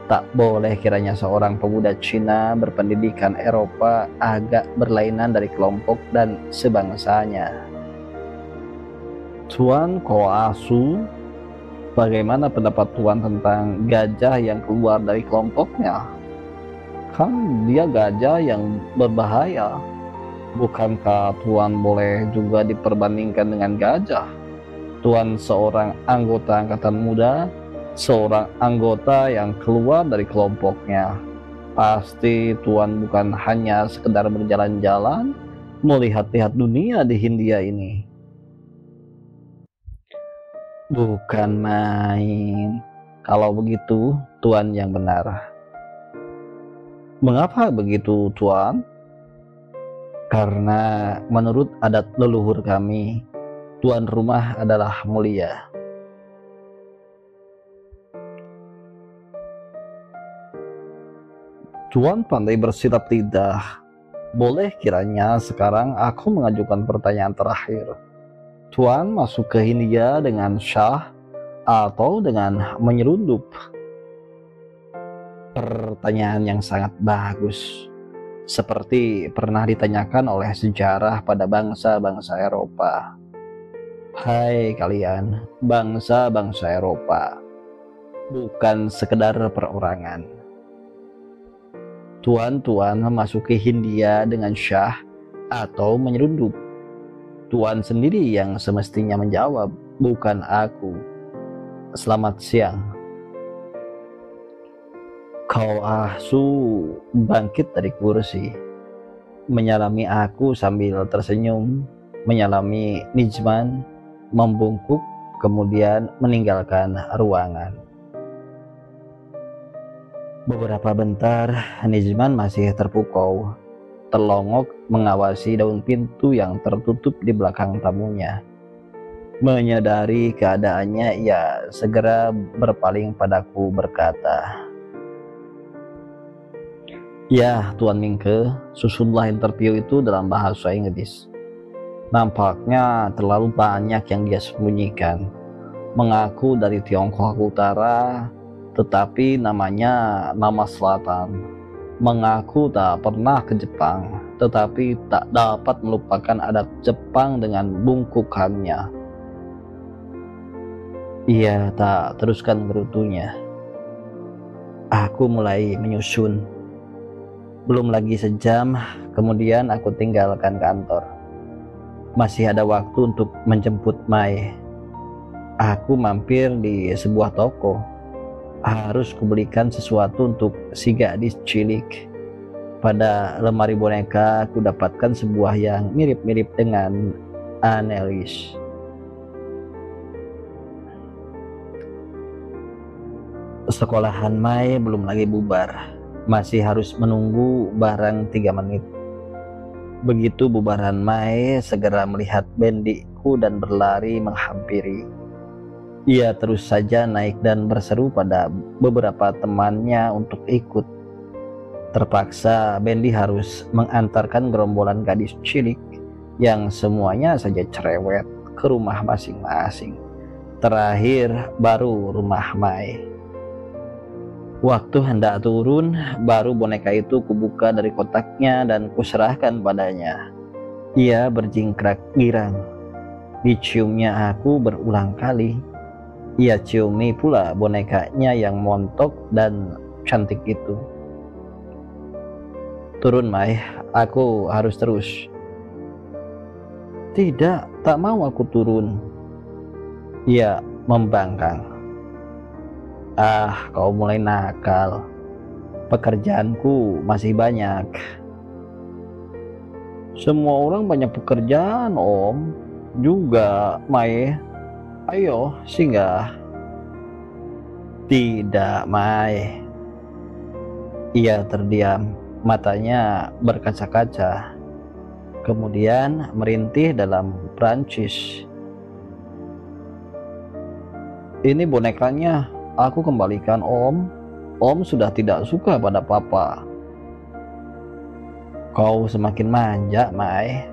tak boleh kiranya seorang pemuda Cina berpendidikan Eropa agak berlainan dari kelompok dan sebangsanya. Tuan Koasu, bagaimana pendapat Tuan tentang gajah yang keluar dari kelompoknya? Kan dia gajah yang berbahaya. Bukankah Tuan boleh juga diperbandingkan dengan gajah? Tuan seorang anggota angkatan muda, seorang anggota yang keluar dari kelompoknya. Pasti Tuan bukan hanya sekedar berjalan-jalan, melihat-lihat dunia di Hindia ini. Bukan main. Kalau begitu, Tuan yang benar. Mengapa begitu, Tuan? Karena menurut adat leluhur kami, tuan rumah adalah mulia. Tuan pandai bersilat lidah. Boleh kiranya sekarang aku mengajukan pertanyaan terakhir. Tuan masuk ke Hindia dengan syah atau dengan menyelundup? Pertanyaan yang sangat bagus. Seperti pernah ditanyakan oleh sejarah pada bangsa-bangsa Eropa. Hai kalian, bangsa-bangsa Eropa. Bukan sekedar perorangan. Tuan-tuan memasuki Hindia dengan syah atau menyelundup? Tuan sendiri yang semestinya menjawab, bukan aku. Selamat siang. Koasu bangkit dari kursi, menyalami aku sambil tersenyum, menyalami Nijman, membungkuk, kemudian meninggalkan ruangan. Beberapa bentar, Nijman masih terpukau, terlongok mengawasi daun pintu yang tertutup di belakang tamunya. Menyadari keadaannya, ia segera berpaling padaku berkata, "Ya, Tuan Mingke, susunlah interview itu dalam bahasa Inggris. Nampaknya terlalu banyak yang dia sembunyikan. Mengaku dari Tiongkok Utara, tetapi namanya nama selatan. Mengaku tak pernah ke Jepang, tetapi tak dapat melupakan adat Jepang dengan bungkukannya." Ia tak teruskan gerutunya. Aku mulai menyusun. Belum lagi sejam, kemudian aku tinggalkan kantor. Masih ada waktu untuk menjemput Mai. Aku mampir di sebuah toko. Harus kubelikan sesuatu untuk si gadis cilik. Pada lemari boneka, aku dapatkan sebuah yang mirip-mirip dengan Annelies. Sekolahan Mai belum lagi bubar. Masih harus menunggu barang 3 menit. Begitu bubaran Mai, segera melihat Bendiku dan berlari menghampiri. Ia terus saja naik dan berseru pada beberapa temannya untuk ikut. Terpaksa Bendi harus mengantarkan gerombolan gadis cilik yang semuanya saja cerewet ke rumah masing-masing. Terakhir baru rumah Mai. Waktu hendak turun, baru boneka itu kubuka dari kotaknya dan kuserahkan padanya. Ia berjingkrak girang. Diciumnya aku berulang kali. Ia ciumi pula bonekanya yang montok dan cantik itu. Turun, Mai, aku harus terus. Tidak, tak mau aku turun. Ia membangkang. Ah, kau mulai nakal. Pekerjaanku masih banyak. Semua orang banyak pekerjaan, Om. Juga, Mai. Ayo, singgah. Tidak, Mai. Ia terdiam, matanya berkaca-kaca. Kemudian merintih dalam Prancis. Ini bonekanya, aku kembalikan, Om. Om sudah tidak suka pada papa. Kau semakin manja, Mai,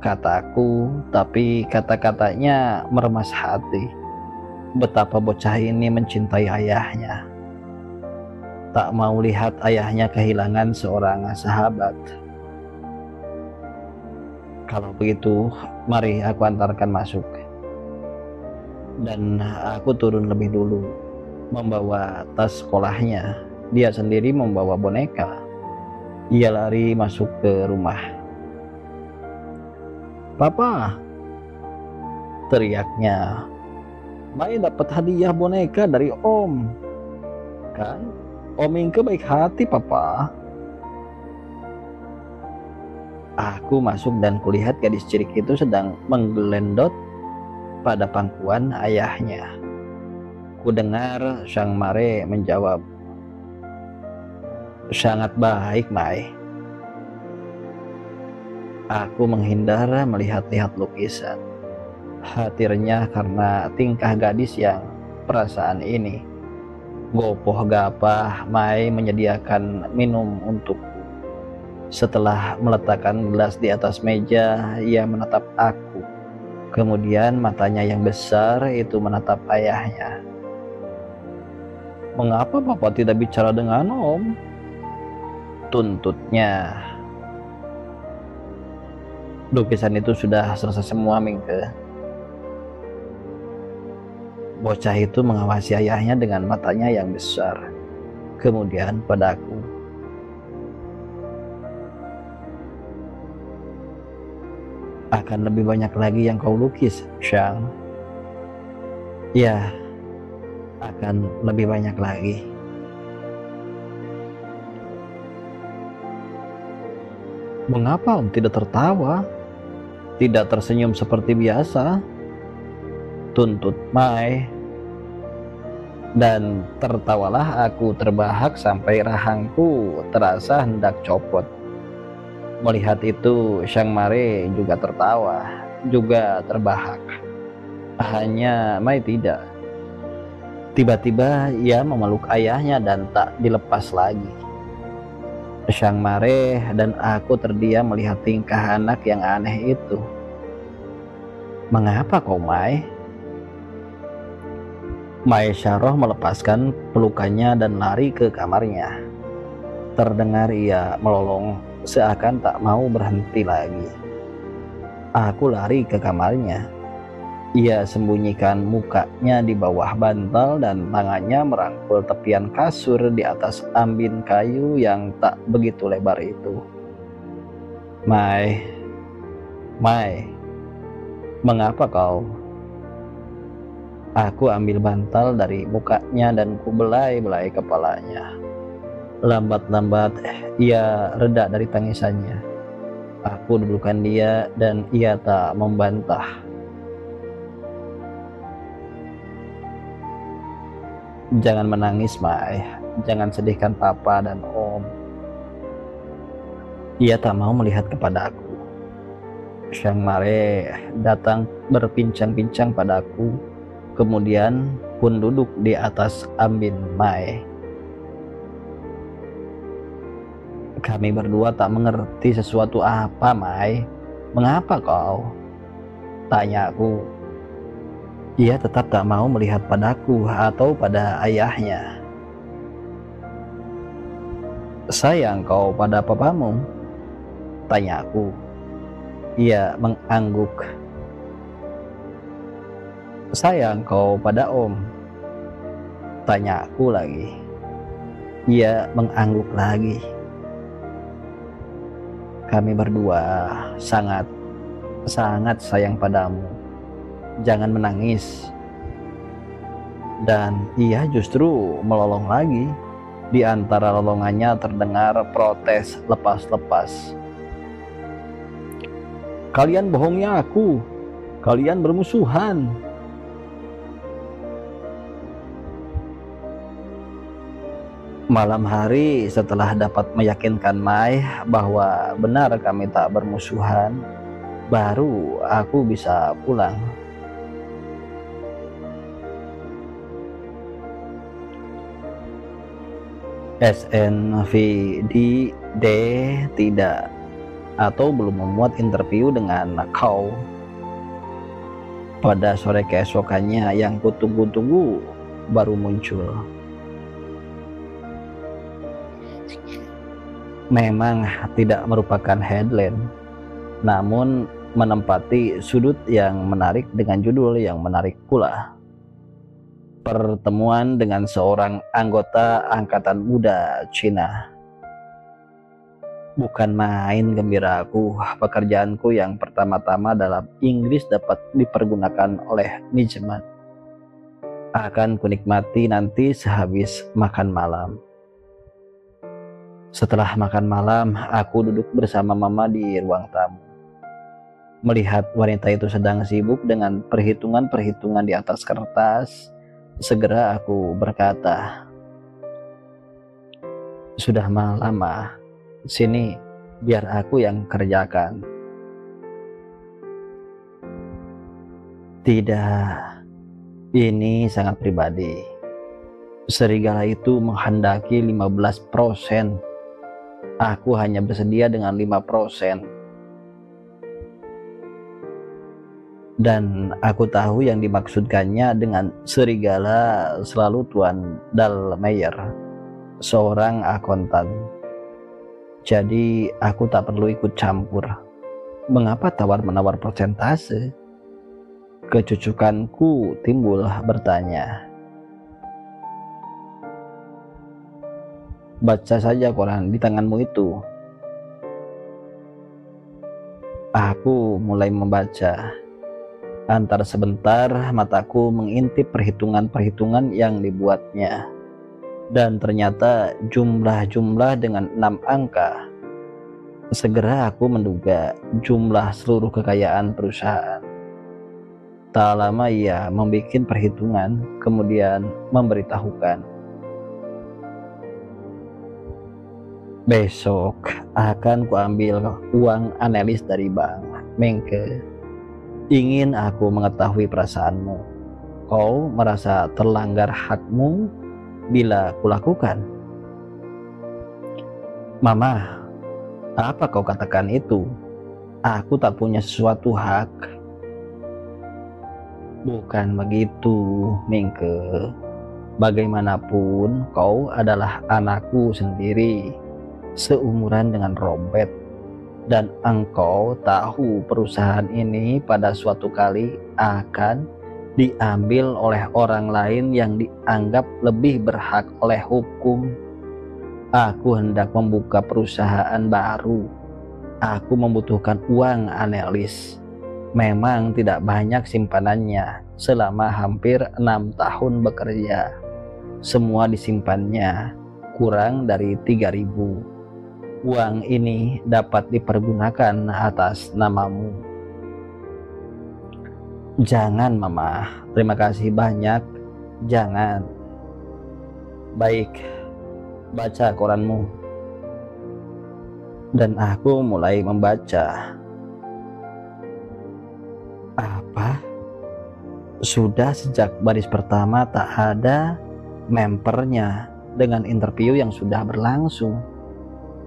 kataku, tapi kata-katanya meremas hati. Betapa bocah ini mencintai ayahnya. Tak mau lihat ayahnya kehilangan seorang sahabat. Kalau begitu, mari aku antarkan masuk. Dan aku turun lebih dulu, membawa tas sekolahnya. Dia sendiri membawa boneka. Ia lari masuk ke rumah. Papa, teriaknya. Mai dapat hadiah boneka dari Om. Kan? Om Ingke baik hati, Papa. Aku masuk dan kulihat gadis cilik itu sedang menggelendot pada pangkuan ayahnya. Kudengar Sang Mare menjawab, sangat baik, Mai. Aku menghindar melihat-lihat lukisan. Hati renyah karena tingkah gadis yang perasaan ini. Gopoh gapah Mai menyediakan minum untukku. Setelah meletakkan gelas di atas meja, ia menatap aku. Kemudian matanya yang besar itu menatap ayahnya. Mengapa Papa tidak bicara dengan Om? Tuntutnya. Lukisan itu sudah selesai semua, Mingke. Bocah itu mengawasi ayahnya dengan matanya yang besar. Kemudian padaku. Akan lebih banyak lagi yang kau lukis, Shang. Ya, akan lebih banyak lagi. Mengapa Om tidak tertawa? Tidak tersenyum seperti biasa? Tuntut Mai. Dan tertawalah aku terbahak sampai rahangku terasa hendak copot. Melihat itu, Sang Mare juga tertawa, juga terbahak. Hanya Mai tidak. Tiba-tiba ia memeluk ayahnya dan tak dilepas lagi. Sang Mare dan aku terdiam melihat tingkah anak yang aneh itu. Mengapa kau, Mai? Mai Syaroh melepaskan pelukannya dan lari ke kamarnya. Terdengar ia melolong seakan tak mau berhenti lagi. Aku lari ke kamarnya. Ia sembunyikan mukanya di bawah bantal dan tangannya merangkul tepian kasur di atas ambin kayu yang tak begitu lebar itu. Mai, mengapa kau? Aku ambil bantal dari mukanya dan kubelai-belai kepalanya. Lambat-lambat ia reda dari tangisannya. Aku dudukkan dia dan ia tak membantah. Jangan menangis, Mai. Jangan sedihkan Papa dan Om. Ia tak mau melihat kepada aku. Sang Mare datang berbincang-bincang padaku, kemudian pun duduk di atas ambin Mai. Kami berdua tak mengerti sesuatu apa, Mai. Mengapa kau? Tanyaku. Ia tetap tak mau melihat padaku atau pada ayahnya. Sayang kau pada papamu? Tanyaku. Ia mengangguk. Sayang kau pada Om? Tanyaku lagi. Ia mengangguk lagi. Kami berdua sangat sayang padamu. Jangan menangis. Dan ia justru melolong lagi. Di antara lolongannya terdengar protes lepas-lepas. "Kalian bohongnya aku. Kalian bermusuhan." Malam hari setelah dapat meyakinkan Mai bahwa benar kami tak bermusuhan, baru aku bisa pulang. SNVD tidak atau belum memuat interview dengan kau. Pada sore keesokannya yang kutunggu-tunggu baru muncul. Memang tidak merupakan headline, namun menempati sudut yang menarik dengan judul yang menarik pula. Pertemuan dengan seorang anggota angkatan muda Cina. Bukan main gembiraku, pekerjaanku yang pertama-tama dalam Inggris dapat dipergunakan oleh Nijman. Akan kunikmati nanti sehabis makan malam. Setelah makan malam, aku duduk bersama Mama di ruang tamu. Melihat wanita itu sedang sibuk dengan perhitungan-perhitungan di atas kertas, segera aku berkata, "Sudah malam, Ma. Sini, biar aku yang kerjakan." "Tidak, ini sangat pribadi. Serigala itu menghendaki 15%. Aku hanya bersedia dengan 5%. Dan aku tahu yang dimaksudkannya dengan serigala selalu Tuan Dalmayer, seorang akuntan. Jadi aku tak perlu ikut campur. Mengapa tawar-menawar persentase?" Kecucukanku timbul bertanya. "Baca saja koran di tanganmu itu." Aku mulai membaca. Antar sebentar mataku mengintip perhitungan-perhitungan yang dibuatnya. Dan ternyata jumlah-jumlah dengan 6 angka. Segera aku menduga jumlah seluruh kekayaan perusahaan. Tak lama ia membuat perhitungan, kemudian memberitahukan, "Besok akan kuambil uang analis dari bank, Mengke. Ingin aku mengetahui perasaanmu. Kau merasa terlanggar hakmu bila kulakukan?" "Mama, apa kau katakan itu? Aku tak punya sesuatu hak." "Bukan begitu, Mingke. Bagaimanapun kau adalah anakku sendiri, seumuran dengan Robert. Dan engkau tahu perusahaan ini pada suatu kali akan diambil oleh orang lain yang dianggap lebih berhak oleh hukum. Aku hendak membuka perusahaan baru. Aku membutuhkan uang analis. Memang tidak banyak simpanannya selama hampir 6 tahun bekerja. Semua disimpannya kurang dari 3.000. Uang ini dapat dipergunakan atas namamu." "Jangan, Mama. Terima kasih banyak. Jangan." "Baik, baca koranmu." Dan aku mulai membaca. Apa? Sudah sejak baris pertama tak ada mempernya dengan interview yang sudah berlangsung.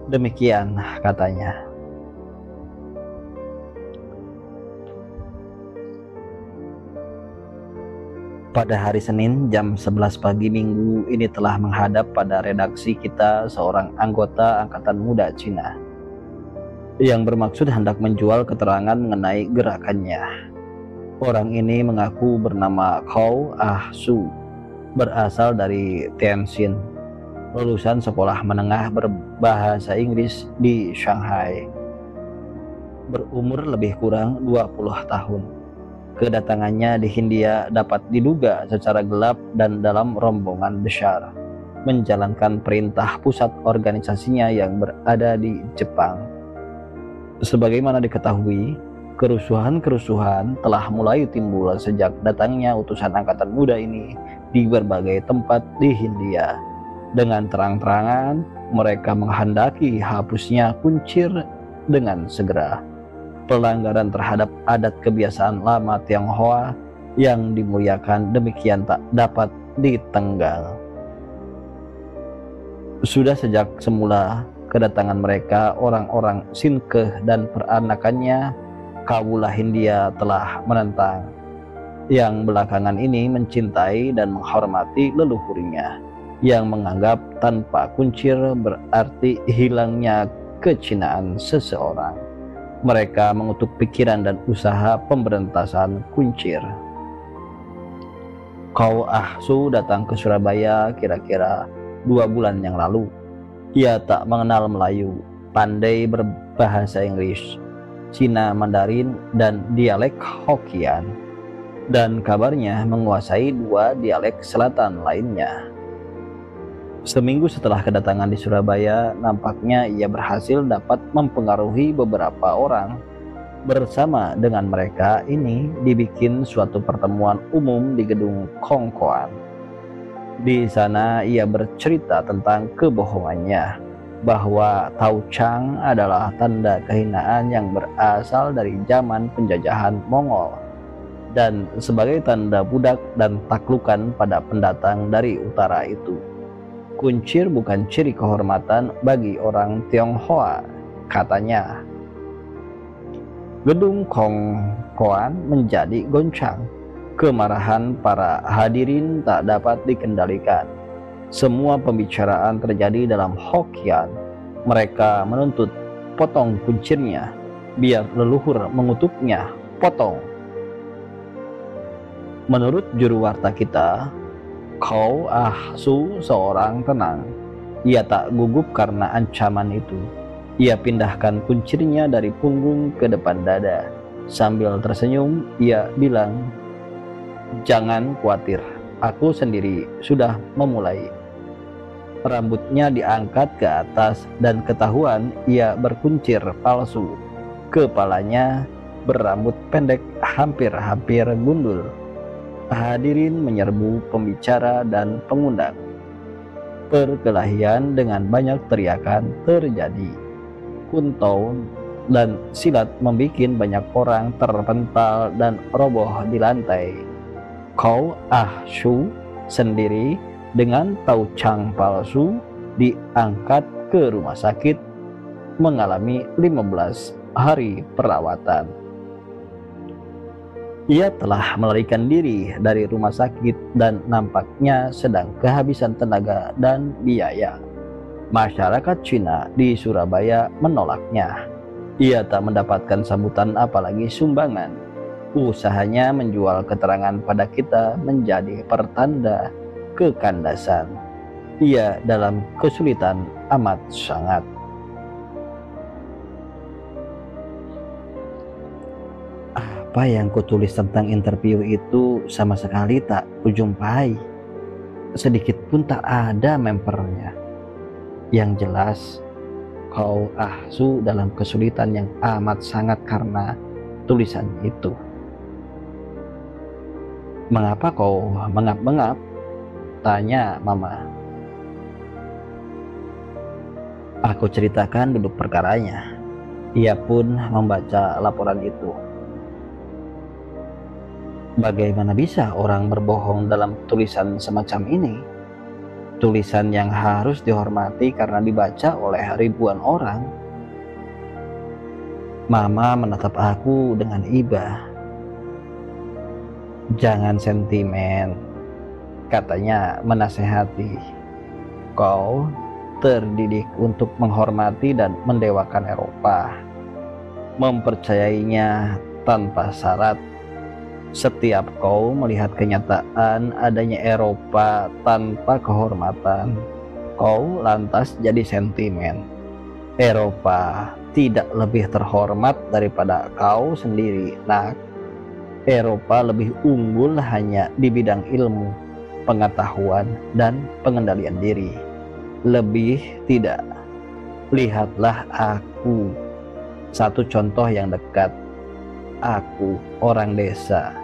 Demikian katanya. Pada hari Senin jam 11 pagi minggu ini telah menghadap pada redaksi kita seorang anggota angkatan muda Cina yang bermaksud hendak menjual keterangan mengenai gerakannya. Orang ini mengaku bernama Kau Ah Su, berasal dari Tianjin, lulusan sekolah menengah berbahasa Inggris di Shanghai, berumur lebih kurang 20 tahun. Kedatangannya di Hindia dapat diduga secara gelap dan dalam rombongan besar. menjalankan perintah pusat organisasinya yang berada di Jepang. Sebagaimana diketahui, kerusuhan-kerusuhan telah mulai timbul sejak datangnya utusan angkatan muda ini di berbagai tempat di Hindia. Dengan terang-terangan, mereka menghendaki hapusnya kuncir dengan segera. Pelanggaran terhadap adat kebiasaan lama Tionghoa yang dimuliakan demikian tak dapat ditenggal. Sudah sejak semula kedatangan mereka orang-orang Sinkeh dan peranakannya, Kaula Hindia telah menentang. Yang belakangan ini mencintai dan menghormati leluhurnya, yang menganggap tanpa kuncir berarti hilangnya kecinaan seseorang. Mereka mengutuk pikiran dan usaha pemberantasan kuncir. Chow Ah Su datang ke Surabaya kira-kira 2 bulan yang lalu. Ia tak mengenal Melayu, pandai berbahasa Inggris, Cina Mandarin, dan dialek Hokkien, dan kabarnya menguasai 2 dialek selatan lainnya. Seminggu setelah kedatangan di Surabaya, nampaknya ia berhasil dapat mempengaruhi beberapa orang. Bersama dengan mereka ini dibikin suatu pertemuan umum di gedung Kongkoan. Di sana ia bercerita tentang kebohongannya, bahwa Tau Chang adalah tanda kehinaan yang berasal dari zaman penjajahan Mongol, dan sebagai tanda budak dan taklukan pada pendatang dari utara itu. Kuncir bukan ciri kehormatan bagi orang Tionghoa, katanya. Gedung Kongkoan menjadi goncang. Kemarahan para hadirin tak dapat dikendalikan. Semua pembicaraan terjadi dalam Hokkien. Mereka menuntut potong kuncirnya, biar leluhur mengutuknya, potong. Menurut juru warta kita, Chow Ah Su seorang tenang. Ia tak gugup karena ancaman itu. Ia pindahkan kuncirnya dari punggung ke depan dada. Sambil tersenyum, ia bilang, "Jangan khawatir, aku sendiri sudah memulai." Rambutnya diangkat ke atas dan ketahuan ia berkuncir palsu. Kepalanya berambut pendek hampir-hampir gundul. Hadirin menyerbu pembicara dan pengundang. Perkelahian dengan banyak teriakan terjadi. Kuntau dan silat membuat banyak orang terpental dan roboh di lantai. Chow Ah Su sendiri dengan Tau Chang palsu diangkat ke rumah sakit, mengalami 15 hari perawatan. Ia telah melarikan diri dari rumah sakit dan nampaknya sedang kehabisan tenaga dan biaya. Masyarakat Cina di Surabaya menolaknya. Ia tak mendapatkan sambutan apalagi sumbangan. Usahanya menjual keterangan pada kita menjadi pertanda kekandasan. Ia dalam kesulitan amat sangat. Apa yang kutulis tentang interview itu sama sekali tak kujumpai. Sedikit pun tak ada mempernya. Yang jelas, Chow Ah Su dalam kesulitan yang amat sangat karena tulisan itu. "Mengapa kau mengap-mengap?" tanya Mama. Aku ceritakan duduk perkaranya. Ia pun membaca laporan itu. Bagaimana bisa orang berbohong dalam tulisan semacam ini? Tulisan yang harus dihormati karena dibaca oleh ribuan orang. Mama menatap aku dengan iba. "Jangan sentimen," katanya menasehati. "Kau terdidik untuk menghormati dan mendewakan Eropa, mempercayainya tanpa syarat. Setiap kau melihat kenyataan adanya Eropa tanpa kehormatan, kau lantas jadi sentimen. Eropa tidak lebih terhormat daripada kau sendiri, nak. Eropa lebih unggul hanya di bidang ilmu, pengetahuan, dan pengendalian diri. Lebih tidak, lihatlah aku, satu contoh yang dekat. Aku orang desa,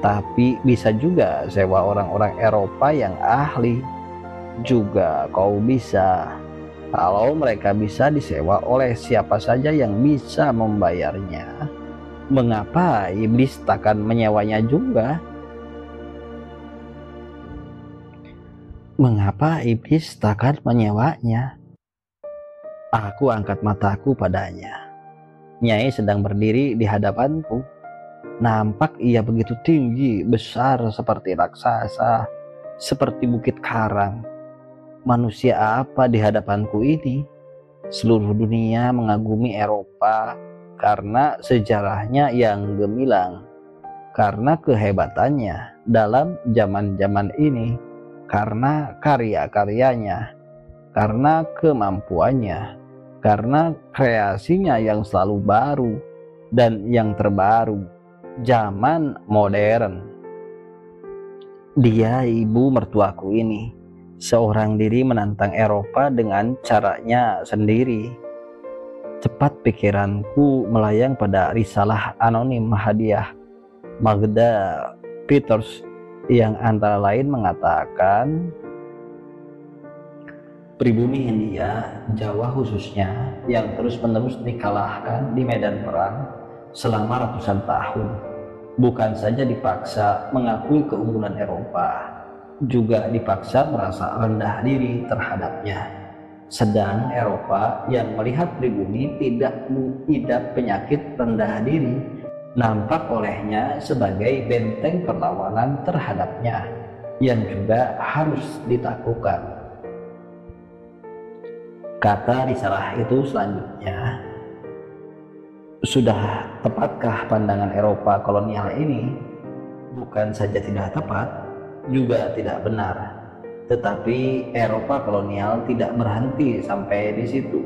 tapi bisa juga sewa orang-orang Eropa yang ahli. Juga kau bisa, kalau mereka bisa disewa oleh siapa saja yang bisa membayarnya. Mengapa iblis takkan menyewanya juga? Mengapa iblis takkan menyewanya? Aku angkat mataku padanya. Nyai sedang berdiri di hadapanku. Nampak ia begitu tinggi, besar seperti raksasa, seperti bukit karang. Manusia apa di hadapanku ini? Seluruh dunia mengagumi Eropa karena sejarahnya yang gemilang, karena kehebatannya dalam zaman-zaman ini, karena karya-karyanya, karena kemampuannya, karena kreasinya yang selalu baru dan yang terbaru, zaman modern. Dia, ibu mertuaku ini, seorang diri menantang Eropa dengan caranya sendiri. Cepat pikiranku melayang pada risalah anonim hadiah Magda Peters yang antara lain mengatakan, pribumi Hindia, Jawa khususnya, yang terus-menerus dikalahkan di medan perang selama ratusan tahun, bukan saja dipaksa mengakui keunggulan Eropa, juga dipaksa merasa rendah diri terhadapnya. Sedang Eropa yang melihat pribumi tidak mengidap penyakit rendah diri, nampak olehnya sebagai benteng perlawanan terhadapnya yang juga harus ditaklukkan. Kata risalah itu selanjutnya, sudah tepatkah pandangan Eropa kolonial ini? Bukan saja tidak tepat, juga tidak benar. Tetapi Eropa kolonial tidak berhenti sampai di situ.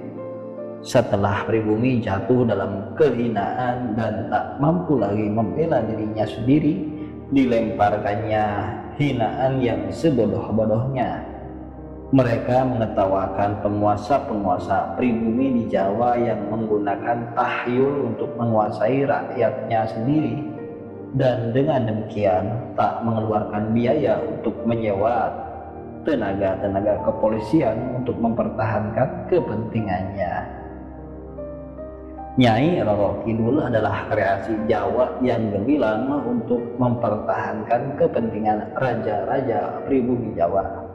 Setelah pribumi jatuh dalam kehinaan dan tak mampu lagi membela dirinya sendiri, dilemparkannya hinaan yang sebodoh-bodohnya. Mereka mengetawakan penguasa-penguasa pribumi di Jawa yang menggunakan tahyul untuk menguasai rakyatnya sendiri, dan dengan demikian tak mengeluarkan biaya untuk menyewa tenaga-tenaga kepolisian untuk mempertahankan kepentingannya. Nyai Roro Kidul adalah kreasi Jawa yang gemilang untuk mempertahankan kepentingan raja-raja pribumi Jawa.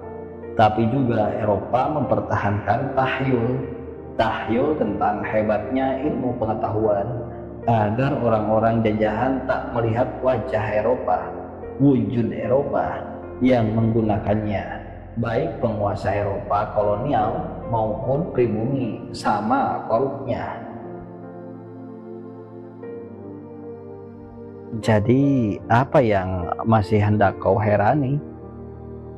Tapi juga Eropa mempertahankan tahyul tentang hebatnya ilmu pengetahuan, agar orang-orang jajahan tak melihat wajah Eropa, wujud Eropa yang menggunakannya. Baik penguasa Eropa kolonial maupun pribumi sama korupnya. Jadi apa yang masih hendak kau herani?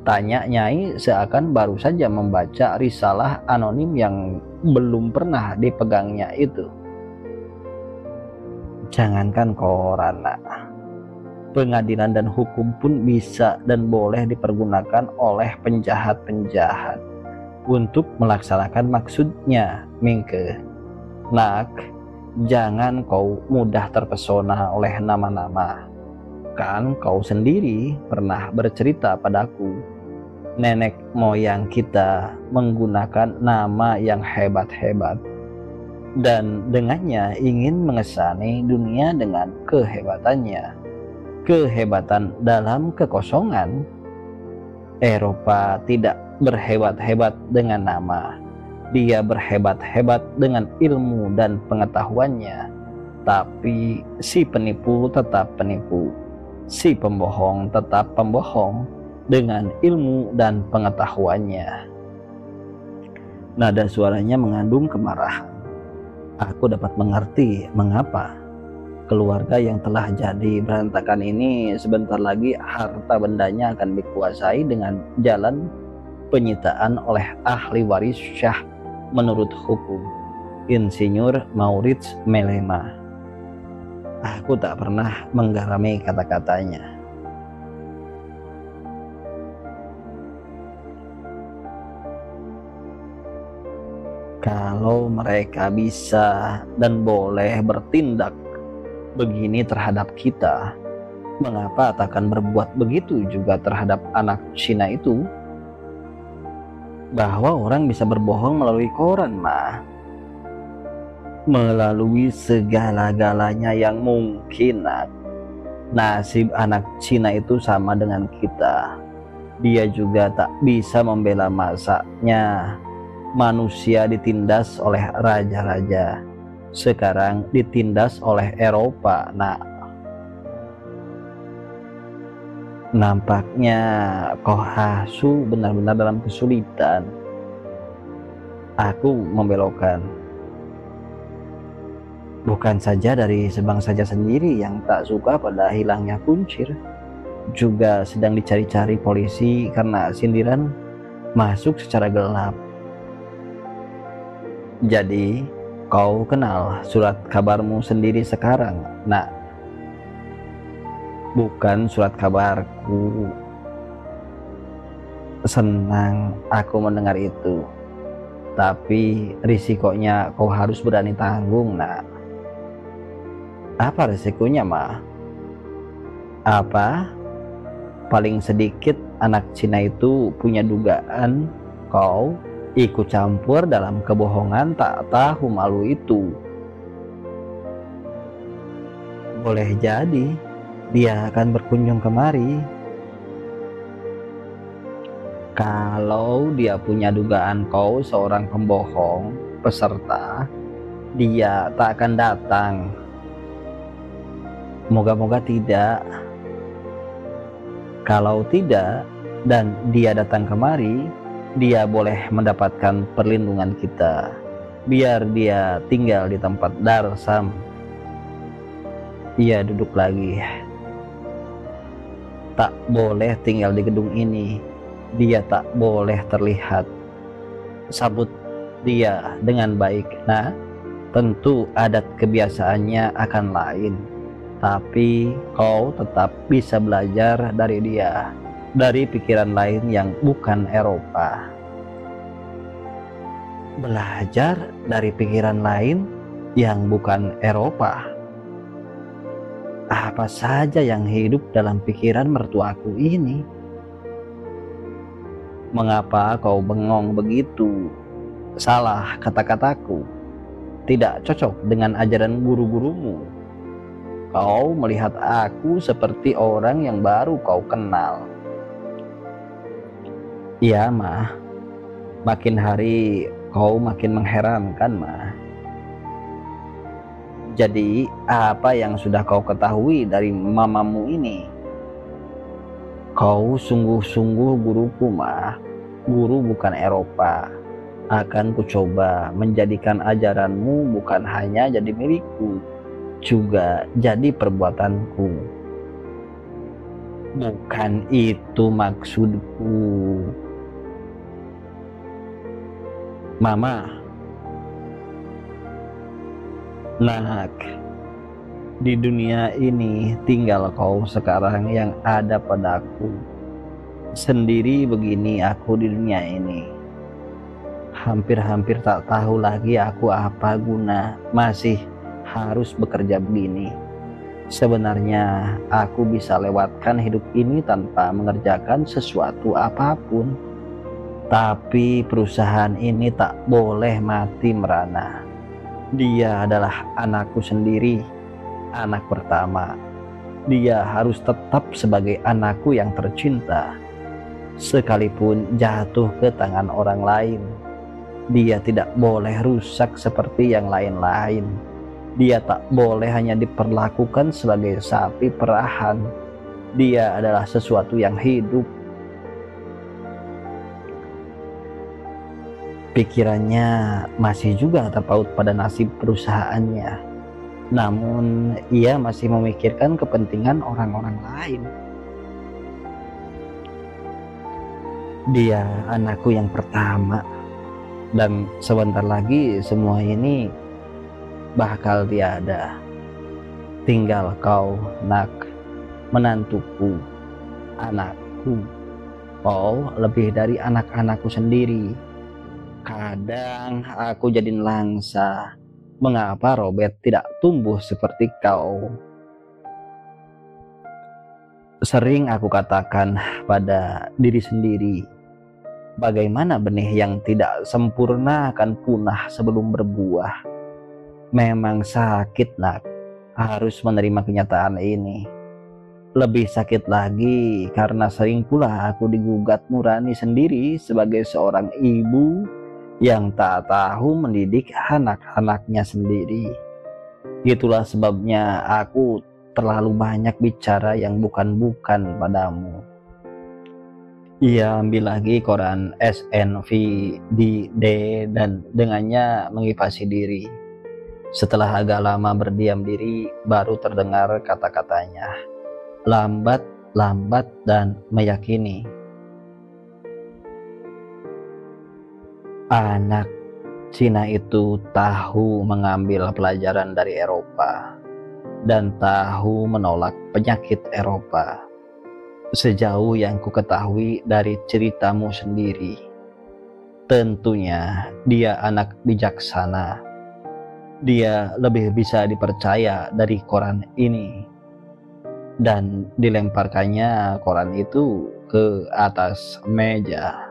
Tanya Nyai seakan baru saja membaca risalah anonim yang belum pernah dipegangnya itu. Jangankan Korana, pengadilan dan hukum pun bisa dan boleh dipergunakan oleh penjahat-penjahat untuk melaksanakan maksudnya, Mingke. Nak, jangan kau mudah terpesona oleh nama-nama. Kan kau sendiri pernah bercerita padaku, nenek moyang kita menggunakan nama yang hebat-hebat, dan dengannya ingin mengesani dunia dengan kehebatannya. Kehebatan dalam kekosongan. Eropa tidak berhebat-hebat dengan nama, dia berhebat-hebat dengan ilmu dan pengetahuannya. Tapi si penipu tetap penipu, si pembohong tetap pembohong dengan ilmu dan pengetahuannya. Nada suaranya mengandung kemarahan. Aku dapat mengerti mengapa keluarga yang telah jadi berantakan ini sebentar lagi harta bendanya akan dikuasai dengan jalan penyitaan oleh ahli waris Syah menurut hukum, Insinyur Maurits Melema. Aku tak pernah menggarami kata-katanya. Kalau mereka bisa dan boleh bertindak begini terhadap kita, mengapa takkan berbuat begitu juga terhadap anak Cina itu? Bahwa orang bisa berbohong melalui koran, mah. Melalui segala-galanya yang mungkin, nak. Nasib anak Cina itu sama dengan kita. Dia juga tak bisa membela masaknya. Manusia ditindas oleh raja-raja. Sekarang ditindas oleh Eropa, nak. Nampaknya kau asu benar-benar dalam kesulitan. Aku membelokkan. Bukan saja dari Sebang saja sendiri yang tak suka pada hilangnya Kuncir, juga sedang dicari-cari polisi karena sindiran masuk secara gelap. Jadi, kau kenal surat kabarmu sendiri sekarang, nak? Bukan surat kabarku. Senang aku mendengar itu. Tapi risikonya kau harus berani tanggung, nak. Apa risikonya, mah? Apa? Paling sedikit anak Cina itu punya dugaan kau ikut campur dalam kebohongan tak tahu malu itu. Boleh jadi dia akan berkunjung kemari. Kalau dia punya dugaan kau seorang pembohong peserta, dia tak akan datang. Moga-moga tidak. Kalau tidak dan dia datang kemari, dia boleh mendapatkan perlindungan kita. Biar dia tinggal di tempat Darsam. Ia duduk lagi. Tak boleh tinggal di gedung ini. Dia tak boleh terlihat. Sambut dia dengan baik. Nah, tentu adat kebiasaannya akan lain. Tapi kau tetap bisa belajar dari dia, dari pikiran lain yang bukan Eropa. Belajar dari pikiran lain yang bukan Eropa. Apa saja yang hidup dalam pikiran mertuaku ini? Mengapa kau bengong begitu? Salah kata-kataku. Tidak cocok dengan ajaran guru-gurumu. Kau melihat aku seperti orang yang baru kau kenal. Iya, mah. Makin hari kau makin mengherankan, mah. Jadi, apa yang sudah kau ketahui dari mamamu ini? Kau sungguh-sungguh guruku, mah. Guru bukan Eropa. Akan kucoba menjadikan ajaranmu bukan hanya jadi milikku, juga jadi perbuatanku. Bukan itu maksudku. Mama, nak, di dunia ini tinggal kau sekarang yang ada padaku. Sendiri begini aku di dunia ini. Hampir-hampir tak tahu lagi aku apa guna masih harus bekerja begini. Sebenarnya aku bisa lewatkan hidup ini tanpa mengerjakan sesuatu apapun. Tapi perusahaan ini tak boleh mati merana. Dia adalah anakku sendiri, anak pertama. Dia harus tetap sebagai anakku yang tercinta. Sekalipun jatuh ke tangan orang lain, dia tidak boleh rusak seperti yang lain-lain. Dia tak boleh hanya diperlakukan sebagai sapi perahan. Dia adalah sesuatu yang hidup. Pikirannya masih juga terpaut pada nasib perusahaannya. Namun ia masih memikirkan kepentingan orang-orang lain. Dia anakku yang pertama. Dan sebentar lagi semua ini bakal tiada. Tinggal kau, nak, menantuku, anakku. Kau lebih dari anak-anakku sendiri. Kadang aku jadi nelangsa, mengapa Robert tidak tumbuh seperti kau? Sering aku katakan pada diri sendiri, bagaimana benih yang tidak sempurna akan punah sebelum berbuah. Memang sakit, nak, harus menerima kenyataan ini. Lebih sakit lagi karena sering pula aku digugat nurani sendiri sebagai seorang ibu yang tak tahu mendidik anak-anaknya sendiri. Itulah sebabnya aku terlalu banyak bicara yang bukan-bukan padamu. Ia ambil lagi koran SNVDD dan dengannya mengipasi diri. Setelah agak lama berdiam diri, baru terdengar kata-katanya. Lambat, dan meyakini. Anak Cina itu tahu mengambil pelajaran dari Eropa dan tahu menolak penyakit Eropa. Sejauh yang ku ketahui dari ceritamu sendiri, tentunya dia anak bijaksana. Dia lebih bisa dipercaya dari koran ini. Dan dilemparkannya koran itu ke atas meja.